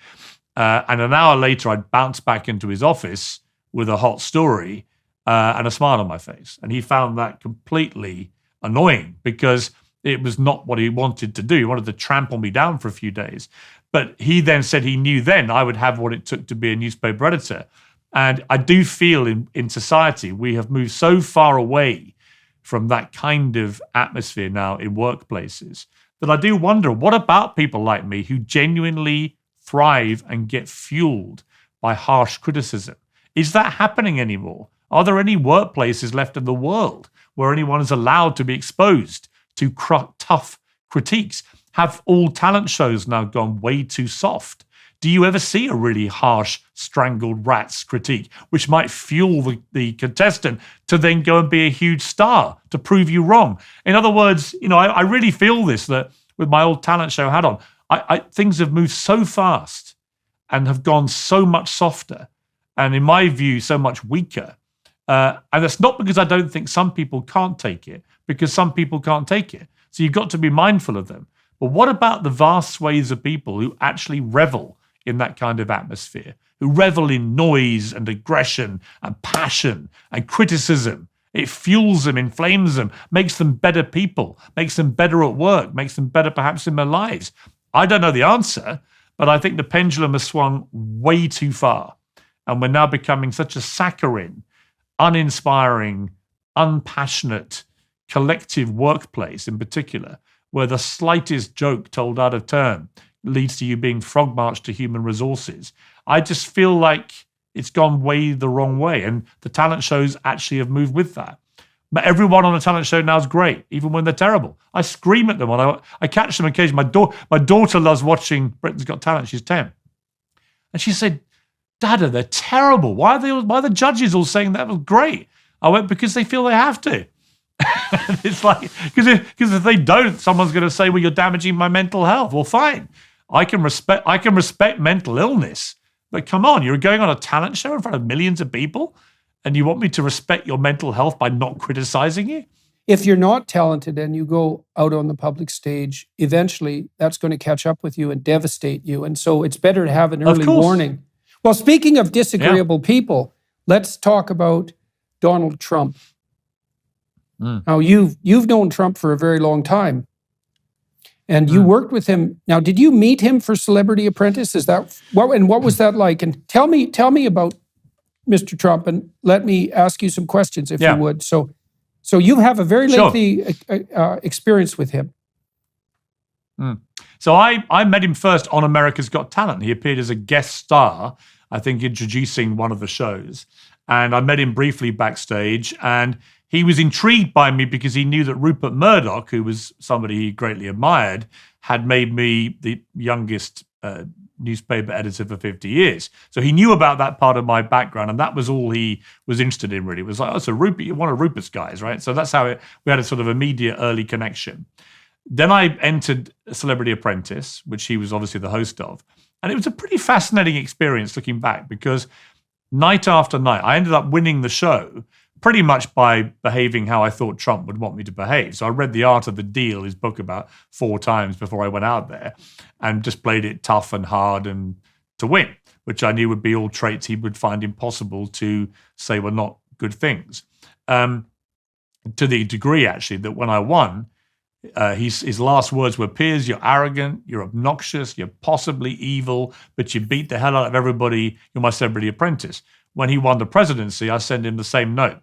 And an hour later, I'd bounce back into his office with a hot story and a smile on my face. And he found that completely annoying because it was not what he wanted to do. He wanted to trample me down for a few days. But he then said he knew then I would have what it took to be a newspaper editor. And I do feel in society, we have moved so far away from that kind of atmosphere now in workplaces that I do wonder, what about people like me who genuinely thrive and get fueled by harsh criticism? Is that happening anymore? Are there any workplaces left in the world where anyone is allowed to be exposed to tough critiques? Have all talent shows now gone way too soft? Do you ever see a really harsh, strangled rats critique, which might fuel the contestant to then go and be a huge star to prove you wrong? In other words, I really feel this, that with my old talent show hat on, things have moved so fast and have gone so much softer, and in my view, so much weaker. And that's not because I don't think some people can't take it, because some people can't take it. So you've got to be mindful of them. But what about the vast swathes of people who actually revel in that kind of atmosphere, who revel in noise and aggression and passion and criticism? It fuels them, inflames them, makes them better people, makes them better at work, makes them better perhaps in their lives. I don't know the answer, but I think the pendulum has swung way too far. And we're now becoming such a saccharine, uninspiring, unpassionate, collective workplace in particular, where the slightest joke told out of turn leads to you being frog marched to human resources. I just feel like it's gone way the wrong way, and the talent shows actually have moved with that. But everyone on a talent show now is great, even when they're terrible. I scream at them. I catch them occasionally. My daughter loves watching Britain's Got Talent. She's 10. And she said, Dada, they're terrible. Why are the judges all saying that was great? I went, because they feel they have to. It's like, because if they don't, someone's going to say, well, you're damaging my mental health. Well, fine. I can respect mental illness. But come on, you're going on a talent show in front of millions of people, and you want me to respect your mental health by not criticizing you? If you're not talented and you go out on the public stage, eventually that's going to catch up with you and devastate you. And so it's better to have an early warning. Well, speaking of disagreeable people, let's talk about Donald Trump. Now, you've known Trump for a very long time, and you worked with him. Now, did you meet him for Celebrity Apprentice? Is that what was that like? And tell me about Mr. Trump, and let me ask you some questions if you would. So you have a very lengthy experience with him. So I met him first on America's Got Talent. He appeared as a guest star, I think, introducing one of the shows. And I met him briefly backstage, and he was intrigued by me because he knew that Rupert Murdoch, who was somebody he greatly admired, had made me the youngest newspaper editor for 50 years. So he knew about that part of my background, and that was all he was interested in, really. It was like, oh, so Rupert, you're one of Rupert's guys, right? So that's how we had a sort of immediate early connection. Then I entered Celebrity Apprentice, which he was obviously the host of. And it was a pretty fascinating experience looking back, because night after night, I ended up winning the show pretty much by behaving how I thought Trump would want me to behave. So I read The Art of the Deal, his book, about 4 times before I went out there, and just played it tough and hard and to win, which I knew would be all traits he would find impossible to say were not good things. To the degree, actually, that when I won, his last words were, Piers, you're arrogant, you're obnoxious, you're possibly evil, but you beat the hell out of everybody. You're my Celebrity Apprentice. When he won the presidency, I sent him the same note.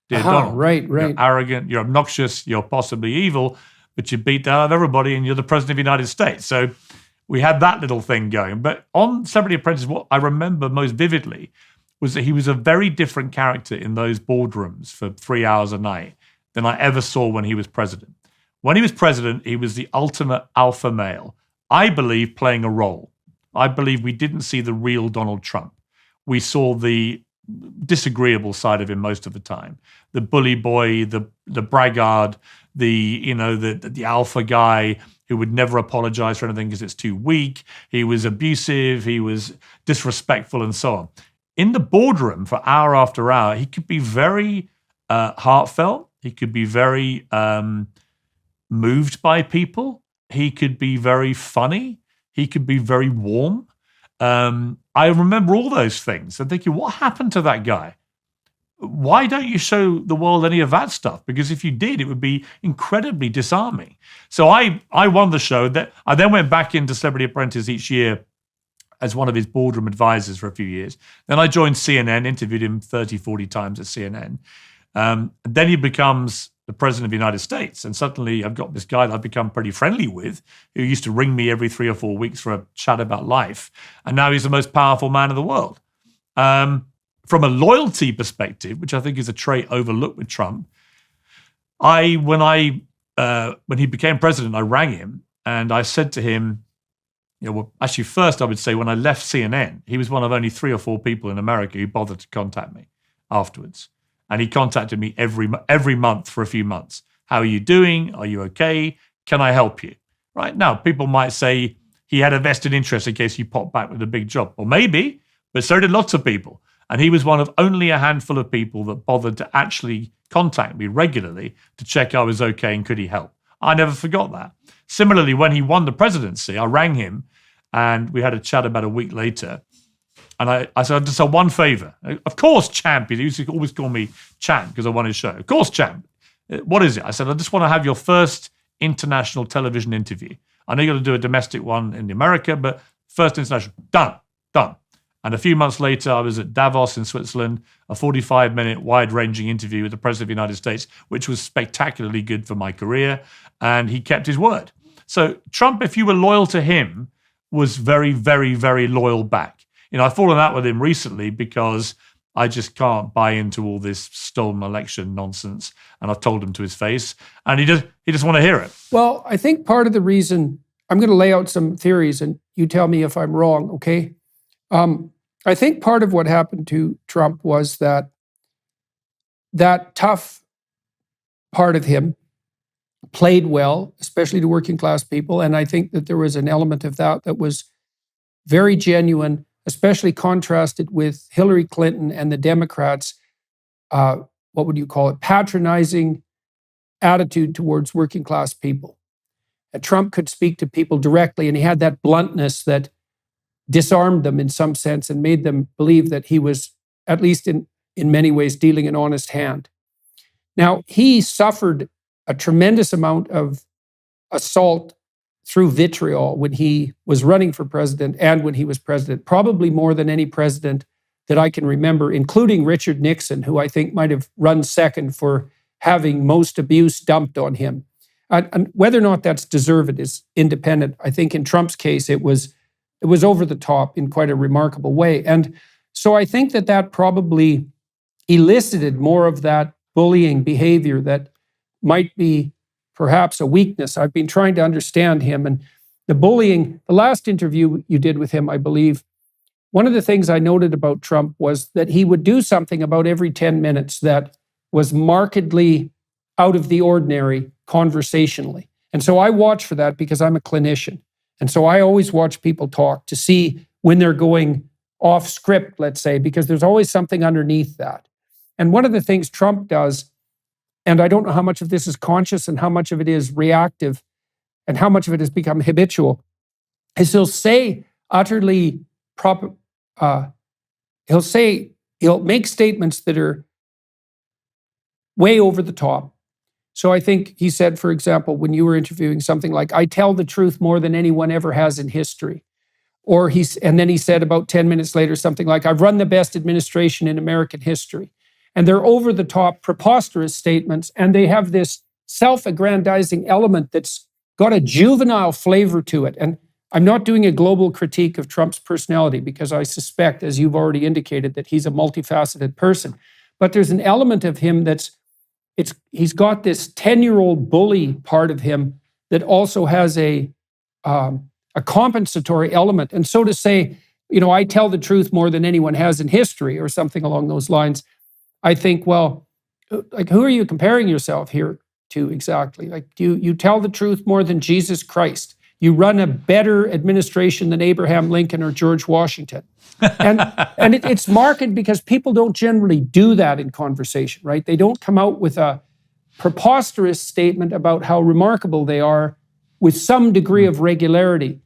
Dear Donald, right. You're arrogant, you're obnoxious, you're possibly evil, but you beat the hell out of everybody and you're the president of the United States. So we had that little thing going. But on Celebrity Apprentice, what I remember most vividly was that he was a very different character in those boardrooms for 3 hours a night than I ever saw when he was president. When he was president, he was the ultimate alpha male, I believe, playing a role. I believe we didn't see the real Donald Trump. We saw the disagreeable side of him most of the time. The bully boy, the braggart, the alpha guy who would never apologize for anything because it's too weak. He was abusive, he was disrespectful, and so on. In the boardroom for hour after hour, he could be very heartfelt. He could be very moved by people. He could be very funny. He could be very warm. I remember all those things and thinking, what happened to that guy? Why don't you show the world any of that stuff? Because if you did, it would be incredibly disarming. So I won the show. I then went back into Celebrity Apprentice each year as one of his boardroom advisors for a few years. Then I joined CNN, interviewed him 30, 40 times at CNN. Then he becomes the president of the United States. And suddenly I've got this guy that I've become pretty friendly with, who used to ring me every 3 or 4 weeks for a chat about life. And now he's the most powerful man in the world. From a loyalty perspective, which I think is a trait overlooked with Trump, when he became president, I rang him and I said to him, actually first I would say when I left CNN, he was one of only 3 or 4 people in America who bothered to contact me afterwards. And he contacted me every month for a few months. How are you doing? Are you okay? Can I help you? Right now, people might say he had a vested interest in case you popped back with a big job. Or maybe, but so did lots of people. And he was one of only a handful of people that bothered to actually contact me regularly to check I was okay and could he help. I never forgot that. Similarly, when he won the presidency, I rang him and we had a chat about a week later. And I said, just one favor. Of course, champ. He used to always call me champ because I won his show. Of course, champ. What is it? I said, I just want to have your first international television interview. I know you're going to do a domestic one in America, but first international. Done. And a few months later, I was at Davos in Switzerland, a 45-minute wide-ranging interview with the President of the United States, which was spectacularly good for my career. And he kept his word. So Trump, if you were loyal to him, was very, very, very loyal back. I've fallen out with him recently because I just can't buy into all this stolen election nonsense. And I've told him to his face. And he doesn't want to hear it. Well, I think part of the reason, I'm going to lay out some theories and you tell me if I'm wrong, okay? I think part of what happened to Trump was that tough part of him played well, especially to working class people. And I think that there was an element of that was very genuine, especially contrasted with Hillary Clinton and the Democrats, what would you call it, patronizing attitude towards working class people. And Trump could speak to people directly, and he had that bluntness that disarmed them in some sense and made them believe that he was, at least in many ways, dealing an honest hand. Now, he suffered a tremendous amount of assault through vitriol when he was running for president and when he was president, probably more than any president that I can remember, including Richard Nixon, who I think might have run second for having most abuse dumped on him. And whether or not that's deserved is independent. I think in Trump's case, it was over the top in quite a remarkable way. And so I think that probably elicited more of that bullying behavior that might be perhaps a weakness. I've been trying to understand him. And the bullying, the last interview you did with him, I believe, one of the things I noted about Trump was that he would do something about every 10 minutes that was markedly out of the ordinary conversationally. And so I watch for that because I'm a clinician. And so I always watch people talk to see when they're going off script, let's say, because there's always something underneath that. And one of the things Trump does, and I don't know how much of this is conscious and how much of it is reactive and how much of it has become habitual, is he'll say utterly proper, he'll make statements that are way over the top. So I think he said, for example, when you were interviewing something like, I tell the truth more than anyone ever has in history. And then he said about 10 minutes later, something like, I've run the best administration in American history. And they're over the top, preposterous statements. And they have this self-aggrandizing element that's got a juvenile flavor to it. And I'm not doing a global critique of Trump's personality because I suspect, as you've already indicated, that he's a multifaceted person. But there's an element of him he's got this 10-year-old bully part of him that also has a compensatory element. And so to say, I tell the truth more than anyone has in history or something along those lines, I think, well, like, who are you comparing yourself here to exactly? Like, you tell the truth more than Jesus Christ. You run a better administration than Abraham Lincoln or George Washington. And it's marked because people don't generally do that in conversation, right? They don't come out with a preposterous statement about how remarkable they are with some degree of regularity.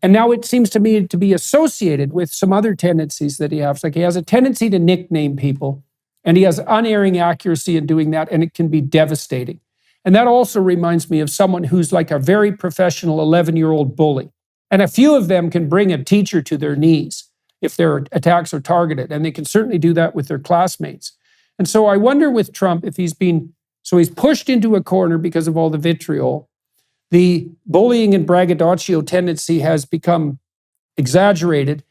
And now it seems to me to be associated with some other tendencies that he has. Like, he has a tendency to nickname people, and he has unerring accuracy in doing that, and it can be devastating. And that also reminds me of someone who's like a very professional 11-year-old bully. And a few of them can bring a teacher to their knees if their attacks are targeted. And they can certainly do that with their classmates. And so I wonder with Trump if he's pushed into a corner because of all the vitriol. The bullying and braggadocio tendency has become exaggerated.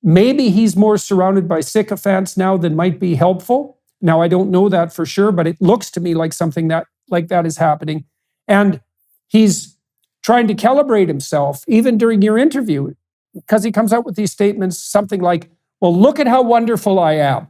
Maybe he's more surrounded by sycophants now than might be helpful. Now, I don't know that for sure, but it looks to me like something like that is happening. And he's trying to calibrate himself, even during your interview, because he comes out with these statements, something like, well, look at how wonderful I am.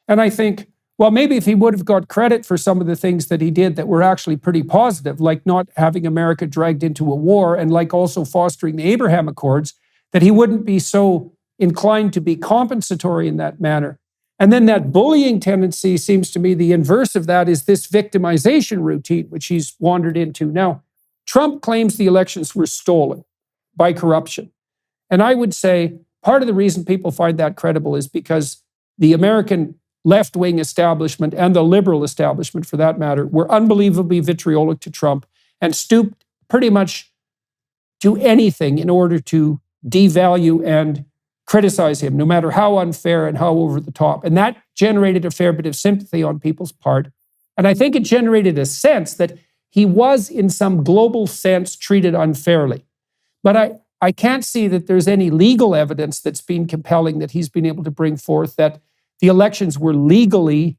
And I think, well, maybe if he would have got credit for some of the things that he did that were actually pretty positive, like not having America dragged into a war and like also fostering the Abraham Accords, that he wouldn't be so inclined to be compensatory in that manner. And then that bullying tendency seems to me the inverse of that is this victimization routine, which he's wandered into. Now, Trump claims the elections were stolen by corruption. And I would say part of the reason people find that credible is because the American left-wing establishment and the liberal establishment, for that matter, were unbelievably vitriolic to Trump and stooped pretty much to anything in order to devalue and criticize him, no matter how unfair and how over the top. And that generated a fair bit of sympathy on people's part. And I think it generated a sense that he was, in some global sense, treated unfairly. But I can't see that there's any legal evidence that's been compelling that he's been able to bring forth that the elections were legally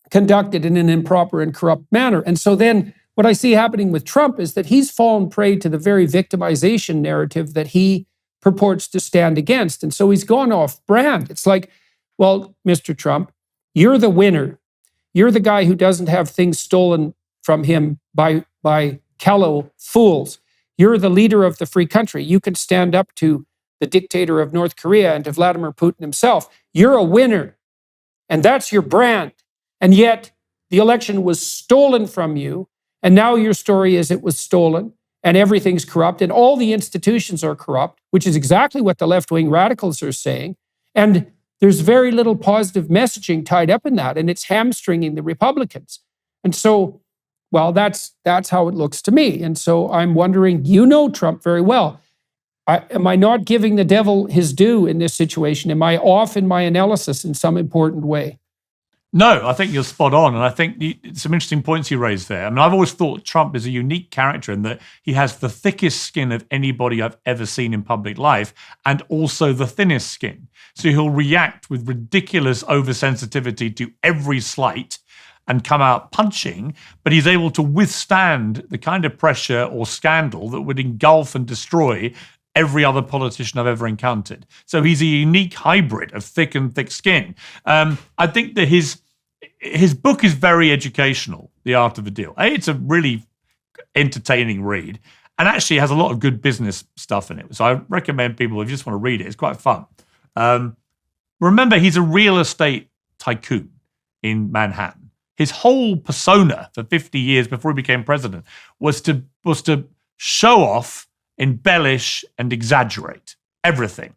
conducted in an improper and corrupt manner. And so then what I see happening with Trump is that he's fallen prey to the very victimization narrative that he purports to stand against. And so he's gone off brand. It's like, well, Mr. Trump, you're the winner. You're the guy who doesn't have things stolen from him by callow fools. You're the leader of the free country. You can stand up to the dictator of North Korea and to Vladimir Putin himself. You're a winner. And that's your brand. And yet the election was stolen from you. And now your story is it was stolen and everything's corrupt and all the institutions are corrupt, which is exactly what the left-wing radicals are saying. And there's very little positive messaging tied up in that, and it's hamstringing the Republicans. And so, well, that's how it looks to me. And so I'm wondering, you know Trump very well. Am I not giving the devil his due in this situation? Am I off in my analysis in some important way? No, I think you're spot on. And I think some interesting points you raised there. I mean, I've always thought Trump is a unique character in that he has the thickest skin of anybody I've ever seen in public life and also the thinnest skin. So he'll react with ridiculous oversensitivity to every slight and come out punching, but he's able to withstand the kind of pressure or scandal that would engulf and destroy every other politician I've ever encountered. So he's a unique hybrid of thick and thick skin. I think that his book is very educational, The Art of the Deal. It's a really entertaining read and actually has a lot of good business stuff in it. So I recommend people, if you just want to read it, it's quite fun. Remember, he's a real estate tycoon in Manhattan. His whole persona for 50 years before he became president was to show off, embellish, and exaggerate everything.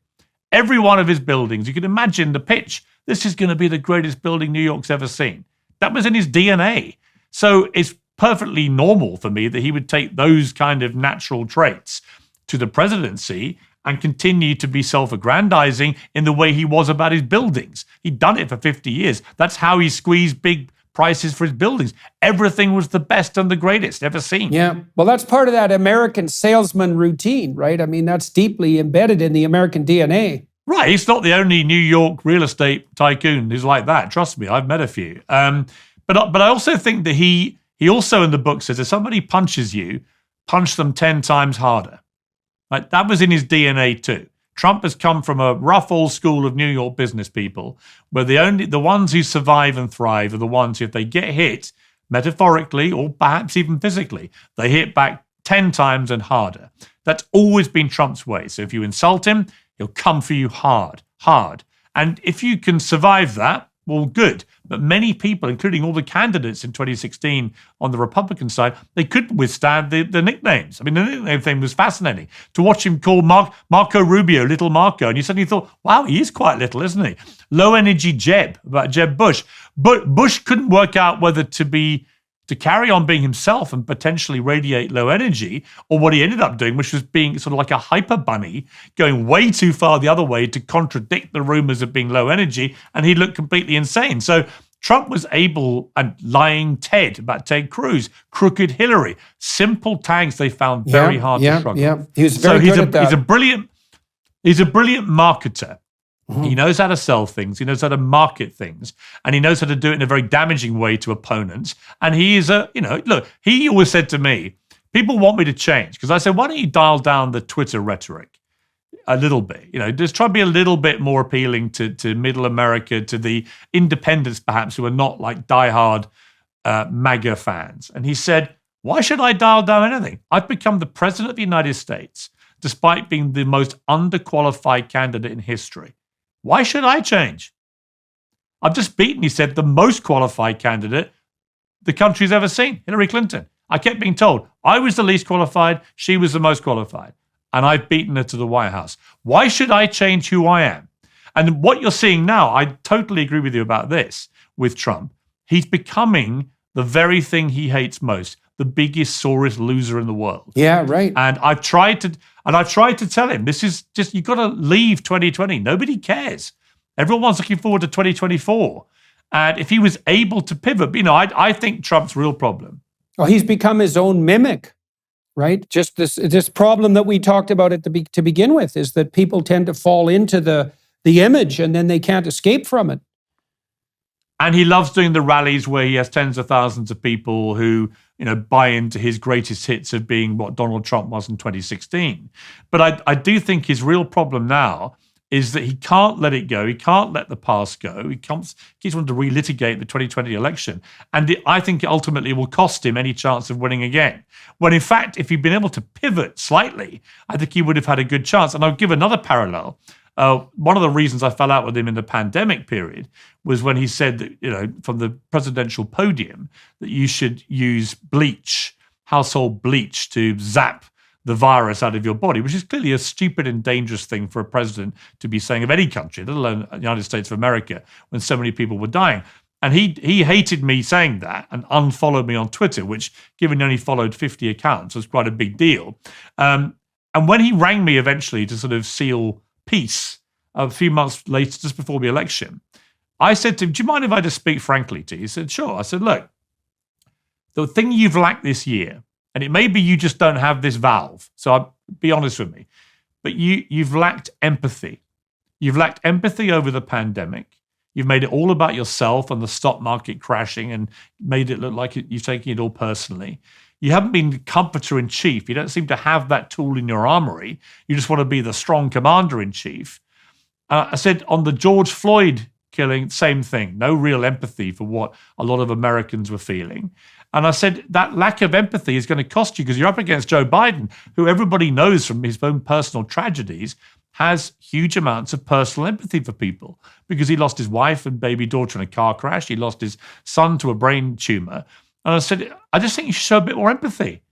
Every one of his buildings, you can imagine the pitch. This is going to be the greatest building New York's ever seen. That was in his DNA. So it's perfectly normal for me that he would take those kind of natural traits to the presidency and continue to be self-aggrandizing in the way he was about his buildings. He'd done it for 50 years. That's how he squeezed big prices for his buildings. Everything was the best and the greatest ever seen. Yeah. Well, that's part of that American salesman routine, right? I mean, that's deeply embedded in the American DNA. Right. He's not the only New York real estate tycoon who's like that. Trust me, I've met a few. But I also think that he also in the book says if somebody punches you, punch them 10 times harder. Right? That was in his DNA too. Trump has come from a rough old school of New York business people where the ones who survive and thrive are the ones who, if they get hit, metaphorically or perhaps even physically, they hit back 10 times and harder. That's always been Trump's way. So if you insult him, he'll come for you hard. And if you can survive that, well, good. But many people, including all the candidates in 2016 on the Republican side, they couldn't withstand the nicknames. I mean, the nickname thing was fascinating. To watch him call Marco Rubio Little Marco, and you suddenly thought, wow, he is quite little, isn't he? Low energy Jeb, about Jeb Bush. But Bush couldn't work out whether to carry on being himself and potentially radiate low energy, or what he ended up doing, which was being sort of like a hyper bunny, going way too far the other way to contradict the rumors of being low energy, and he looked completely insane. So Trump was able, and lying Ted about Ted Cruz, crooked Hillary, simple tags they found very hard to struggle. Yeah, he was very good at that. He's a brilliant marketer. Mm-hmm. He knows how to sell things. He knows how to market things. And he knows how to do it in a very damaging way to opponents. And he is look, he always said to me, people want me to change. Because I said, why don't you dial down the Twitter rhetoric a little bit? Just try to be a little bit more appealing to middle America, to the independents perhaps, who are not like diehard MAGA fans. And he said, why should I dial down anything? I've become the president of the United States, despite being the most underqualified candidate in history. Why should I change? I've just beaten, he said, the most qualified candidate the country's ever seen, Hillary Clinton. I kept being told I was the least qualified, she was the most qualified, and I've beaten her to the White House. Why should I change who I am? And what you're seeing now, I totally agree with you about this with Trump. He's becoming the very thing he hates most, the biggest, sorest loser in the world. Yeah, right. And I've tried to tell him, this is just, you've got to leave 2020. Nobody cares. Everyone's looking forward to 2024. And if he was able to pivot, I think Trump's real problem. Well, he's become his own mimic, right? Just this problem that we talked about to begin with is that people tend to fall into the image and then they can't escape from it. And he loves doing the rallies where he has tens of thousands of people who, buy into his greatest hits of being what Donald Trump was in 2016. But I do think his real problem now is that he can't let it go. He can't let the past go. He keeps wanting to relitigate the 2020 election. And I think ultimately it will cost him any chance of winning again. When in fact, if he'd been able to pivot slightly, I think he would have had a good chance. And I'll give another parallel. One of the reasons I fell out with him in the pandemic period was when he said that, from the presidential podium, that you should use bleach, household bleach, to zap the virus out of your body, which is clearly a stupid and dangerous thing for a president to be saying of any country, let alone the United States of America, when so many people were dying. And he hated me saying that and unfollowed me on Twitter, which, given he only followed 50 accounts, was quite a big deal. And when he rang me eventually to sort of seal peace a few months later, just before the election, I said to him, do you mind if I just speak frankly to you? He said, sure. I said, look, the thing you've lacked this year, and it may be you just don't have this valve, so be honest with me, but you've lacked empathy. You've lacked empathy over the pandemic. You've made it all about yourself and the stock market crashing and made it look like you're taking it all personally. You haven't been comforter in chief. You don't seem to have that tool in your armory. You just want to be the strong commander in chief. I said on the George Floyd killing, same thing. No real empathy for what a lot of Americans were feeling. And I said that lack of empathy is going to cost you because you're up against Joe Biden, who everybody knows from his own personal tragedies has huge amounts of personal empathy for people because he lost his wife and baby daughter in a car crash. He lost his son to a brain tumor. And I said, I just think you should show a bit more empathy.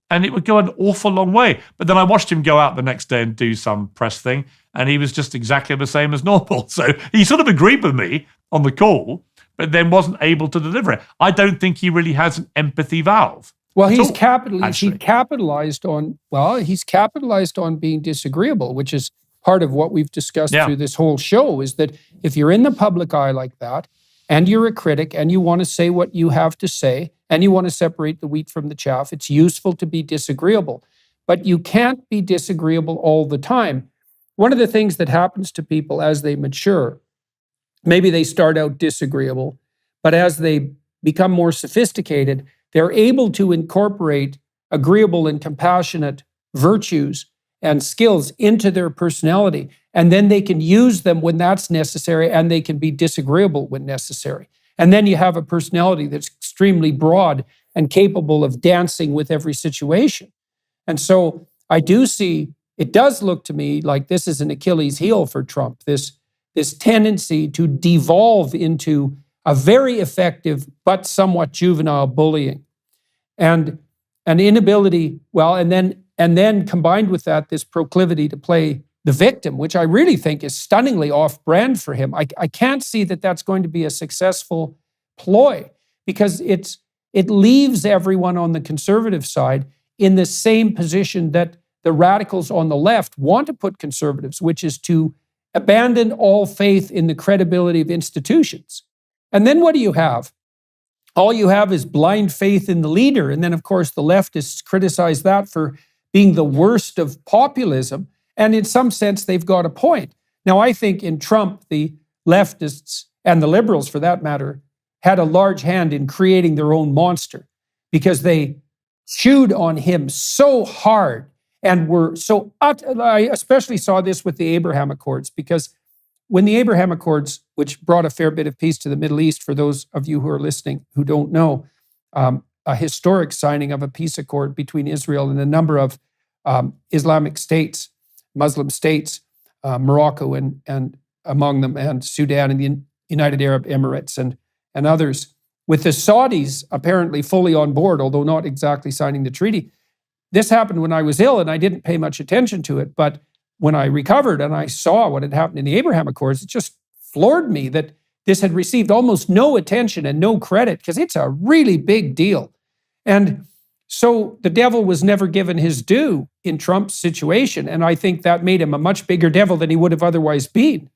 And it would go an awful long way. But then I watched him go out the next day and do some press thing, and he was just exactly the same as normal. So he sort of agreed with me on the call, but then wasn't able to deliver it. I don't think he really has an empathy valve. Well, he's capitalized on being disagreeable, which is part of what we've discussed through this whole show, is that if you're in the public eye like that, and you're a critic, and you want to say what you have to say, and you want to separate the wheat from the chaff, it's useful to be disagreeable. But you can't be disagreeable all the time. One of the things that happens to people as they mature, maybe they start out disagreeable, but as they become more sophisticated, they're able to incorporate agreeable and compassionate virtues and skills into their personality. And then they can use them when that's necessary, and they can be disagreeable when necessary. And then you have a personality that's extremely broad and capable of dancing with every situation. And so I do see, it does look to me like this is an Achilles heel for Trump, this tendency to devolve into a very effective but somewhat juvenile bullying. And an inability, and then combined with that, this proclivity to play the victim, which I really think is stunningly off-brand for him. I can't see that that's going to be a successful ploy because it leaves everyone on the conservative side in the same position that the radicals on the left want to put conservatives, which is to abandon all faith in the credibility of institutions. And then what do you have? All you have is blind faith in the leader. And then, of course, the leftists criticize that for being the worst of populism. And in some sense, they've got a point. Now, I think in Trump, the leftists and the liberals, for that matter, had a large hand in creating their own monster because they chewed on him so hard and were so... I especially saw this with the Abraham Accords, because when the Abraham Accords, which brought a fair bit of peace to the Middle East, for those of you who are listening who don't know, a historic signing of a peace accord between Israel and a number of Islamic states, Muslim states, Morocco and among them, and Sudan and the United Arab Emirates and others, with the Saudis apparently fully on board, although not exactly signing the treaty. This happened when I was ill and I didn't pay much attention to it, but when I recovered and I saw what had happened in the Abraham Accords, it just floored me that this had received almost no attention and no credit, because it's a really big deal. And so the devil was never given his due in Trump's situation, and I think that made him a much bigger devil than he would have otherwise been.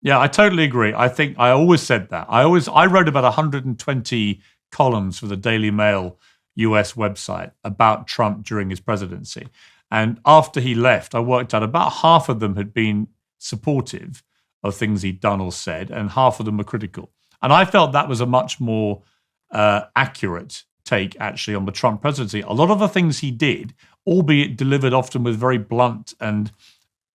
Yeah, I totally agree. I think I always said that. I wrote about 120 columns for the Daily Mail US website about Trump during his presidency. And after he left, I worked out about half of them had been supportive of things he'd done or said, and half of them were critical. And I felt that was a much more accurate take, actually, on the Trump presidency. A lot of the things he did, albeit delivered often with very blunt and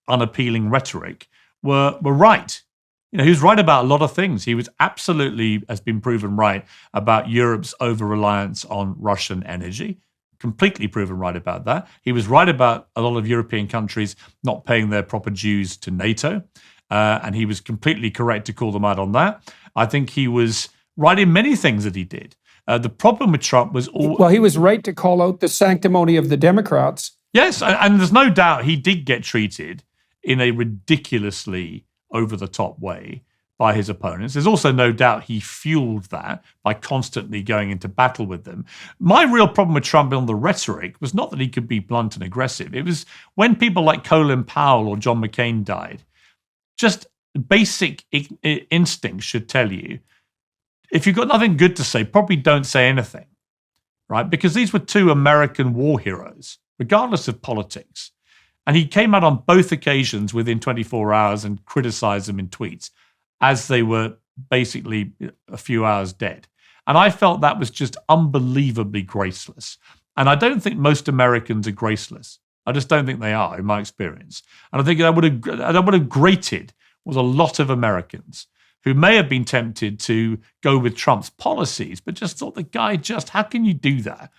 unappealing rhetoric, were right. You know, he was right about a lot of things. He was absolutely, has been proven right about Europe's over-reliance on Russian energy. Completely proven right about that. He was right about a lot of European countries not paying their proper dues to NATO. And he was completely correct to call them out on that. I think he was right in many things that he did. The problem with Trump was... Well, he was right to call out the sanctimony of the Democrats. Yes, and there's no doubt he did get treated in a ridiculously over-the-top way by his opponents. There's also no doubt he fueled that by constantly going into battle with them. My real problem with Trump on the rhetoric was not that he could be blunt and aggressive. It was when people like Colin Powell or John McCain died, just basic instinct should tell you, if you've got nothing good to say, probably don't say anything, right? Because these were two American war heroes, regardless of politics. And he came out on both occasions within 24 hours and criticized them in tweets as they were basically a few hours dead. And I felt that was just unbelievably graceless. And I don't think most Americans are graceless. I just don't think they are, in my experience. And I think that would have grated was a lot of Americans who may have been tempted to go with Trump's policies, but just thought the guy how can you do that?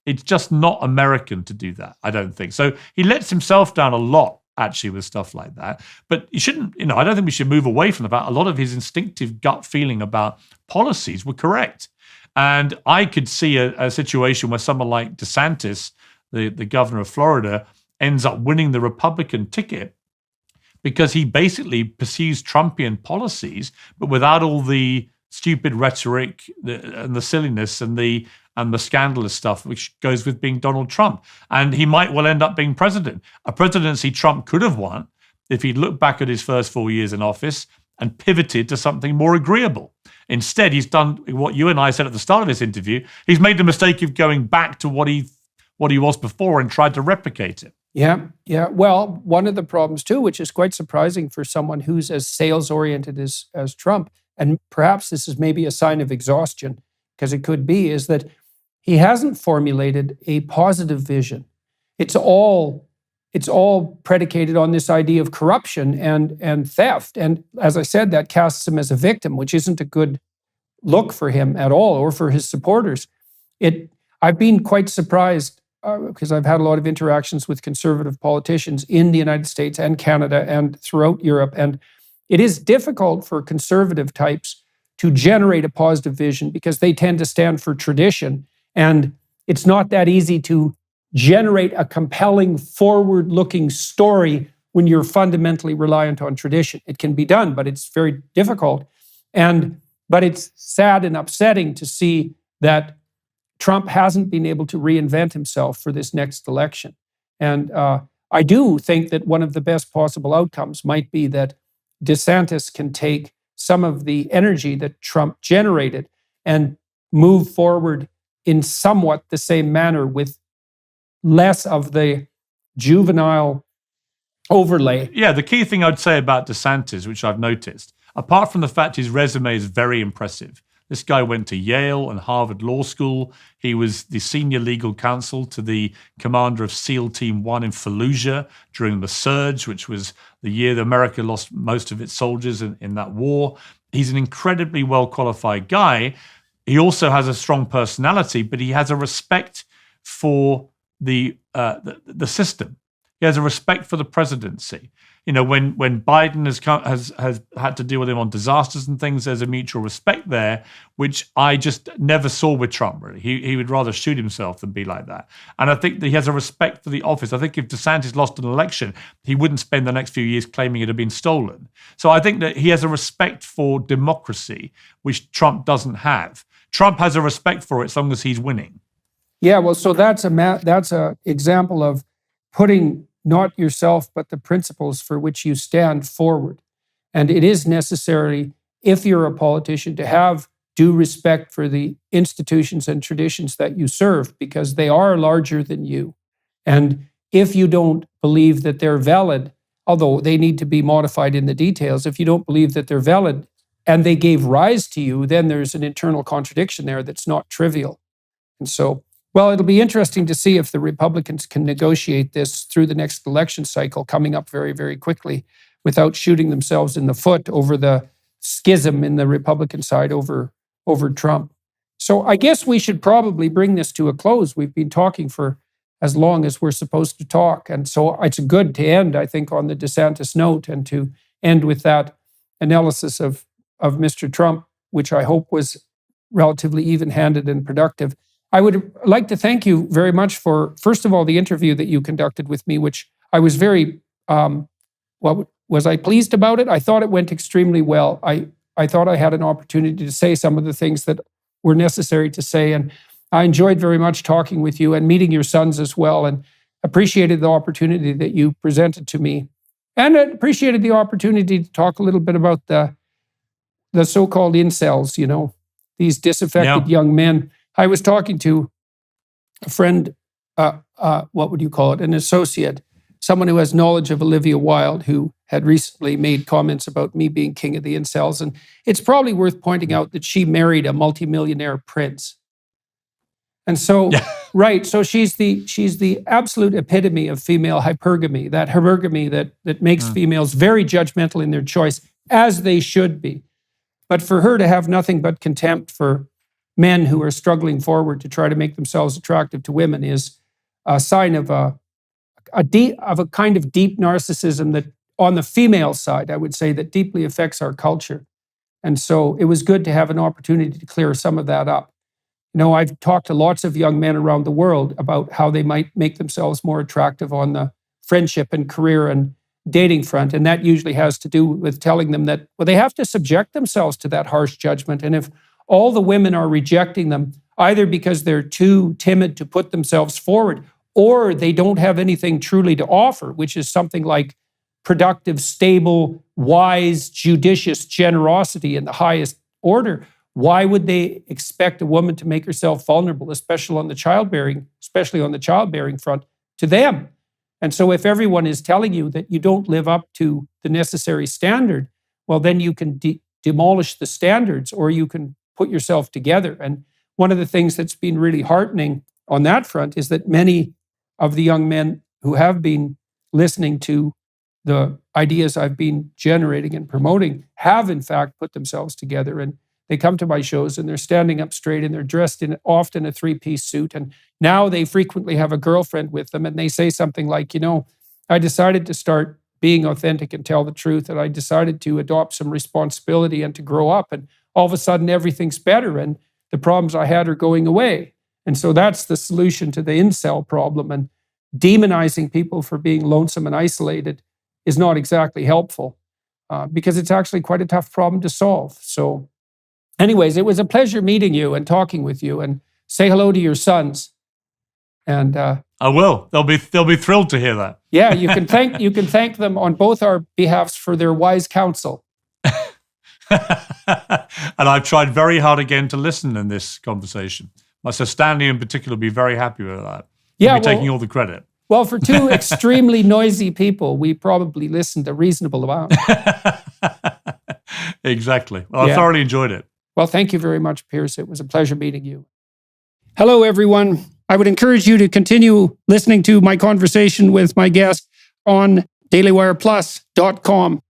It's just not American to do that, I don't think. So he lets himself down a lot, actually, with stuff like that. But you shouldn't, I don't think we should move away from the fact a lot of his instinctive gut feeling about policies were correct. And I could see a situation where someone like DeSantis, the governor of Florida, ends up winning the Republican ticket because he basically pursues Trumpian policies, but without all the stupid rhetoric and the silliness and the scandalous stuff which goes with being Donald Trump. And he might well end up being president. A presidency Trump could have won if he'd looked back at his first 4 years in office and pivoted to something more agreeable. Instead, he's done what you and I said at the start of this interview. He's made the mistake of going back to what he was before and tried to replicate it. Yeah. Well, one of the problems too, which is quite surprising for someone who's as sales-oriented as Trump, and perhaps this is maybe a sign of exhaustion, because it could be, is that he hasn't formulated a positive vision. It's all predicated on this idea of corruption and theft. And as I said, that casts him as a victim, which isn't a good look for him at all, or for his supporters. I've been quite surprised because I've had a lot of interactions with conservative politicians in the United States and Canada and throughout Europe. And it is difficult for conservative types to generate a positive vision because they tend to stand for tradition. And it's not that easy to generate a compelling, forward-looking story when you're fundamentally reliant on tradition. It can be done, but it's very difficult. But it's sad and upsetting to see that Trump hasn't been able to reinvent himself for this next election. And I do think that one of the best possible outcomes might be that DeSantis can take some of the energy that Trump generated and move forward in somewhat the same manner with less of the juvenile overlay. Yeah, the key thing I'd say about DeSantis, which I've noticed, apart from the fact his resume is very impressive. This guy went to Yale and Harvard Law School. He was the senior legal counsel to the commander of SEAL Team 1 in Fallujah during the Surge, which was the year that America lost most of its soldiers in that war. He's an incredibly well-qualified guy. He also has a strong personality, but he has a respect for the system. He has a respect for the presidency. When Biden has had to deal with him on disasters and things, there's a mutual respect there, which I just never saw with Trump, really. He would rather shoot himself than be like that. And I think that he has a respect for the office. I think if DeSantis lost an election, he wouldn't spend the next few years claiming it had been stolen. So I think that he has a respect for democracy, which Trump doesn't have. Trump has a respect for it as long as he's winning. Yeah, well, so that's a example of putting not yourself, but the principles for which you stand forward. And it is necessary, if you're a politician, to have due respect for the institutions and traditions that you serve, because they are larger than you. And if you don't believe that they're valid, although they need to be modified in the details, if you don't believe that they're valid and they gave rise to you, then there's an internal contradiction there that's not trivial. And so, well, it'll be interesting to see if the Republicans can negotiate this through the next election cycle coming up very, very quickly without shooting themselves in the foot over the schism in the Republican side over Trump. So I guess we should probably bring this to a close. We've been talking for as long as we're supposed to talk. And so it's good to end, I think, on the DeSantis note and to end with that analysis of Mr. Trump, which I hope was relatively even-handed and productive. I would like to thank you very much for, first of all, the interview that you conducted with me, which I was very, was I pleased about it? I thought it went extremely well. I thought I had an opportunity to say some of the things that were necessary to say, and I enjoyed very much talking with you and meeting your sons as well, and appreciated the opportunity that you presented to me And I appreciated the opportunity to talk a little bit about the so-called incels, these disaffected young men. I was talking to a friend, what would you call it, an associate, someone who has knowledge of Olivia Wilde, who had recently made comments about me being king of the incels. And it's probably worth pointing out that she married a multimillionaire prince. And so, right, so she's the absolute epitome of female hypergamy, that hypergamy that makes females very judgmental in their choice, as they should be. But for her to have nothing but contempt for men who are struggling forward to try to make themselves attractive to women is a sign of a kind of deep narcissism that, on the female side, I would say, that deeply affects our culture. And so it was good to have an opportunity to clear some of that up. I've talked to lots of young men around the world about how they might make themselves more attractive on the friendship and career and dating front. And that usually has to do with telling them that, well, they have to subject themselves to that harsh judgment. And if all the women are rejecting them, either because they're too timid to put themselves forward, or they don't have anything truly to offer, which is something like productive, stable, wise, judicious generosity in the highest order, why would they expect a woman to make herself vulnerable, especially on the childbearing front, to them? And so if everyone is telling you that you don't live up to the necessary standard, well, then you can demolish the standards, or you can put yourself together. And one of the things that's been really heartening on that front is that many of the young men who have been listening to the ideas I've been generating and promoting have, in fact, put themselves together. And they come to my shows and they're standing up straight and they're dressed in often a three-piece suit. And now they frequently have a girlfriend with them. And they say something like, I decided to start being authentic and tell the truth. And I decided to adopt some responsibility and to grow up. And all of a sudden, everything's better. And the problems I had are going away. And so that's the solution to the incel problem. And demonizing people for being lonesome and isolated is not exactly helpful because it's actually quite a tough problem to solve. So anyways, it was a pleasure meeting you and talking with you, and say hello to your sons. And I will. They'll be thrilled to hear that. Yeah, you can thank them on both our behalfs for their wise counsel. And I've tried very hard again to listen in this conversation. So Stanley in particular will be very happy with that. He'll be taking all the credit. Well, for two extremely noisy people, we probably listened a reasonable amount. Exactly. Well, I thoroughly enjoyed it. Well, thank you very much, Piers. It was a pleasure meeting you. Hello, everyone. I would encourage you to continue listening to my conversation with my guest on dailywireplus.com.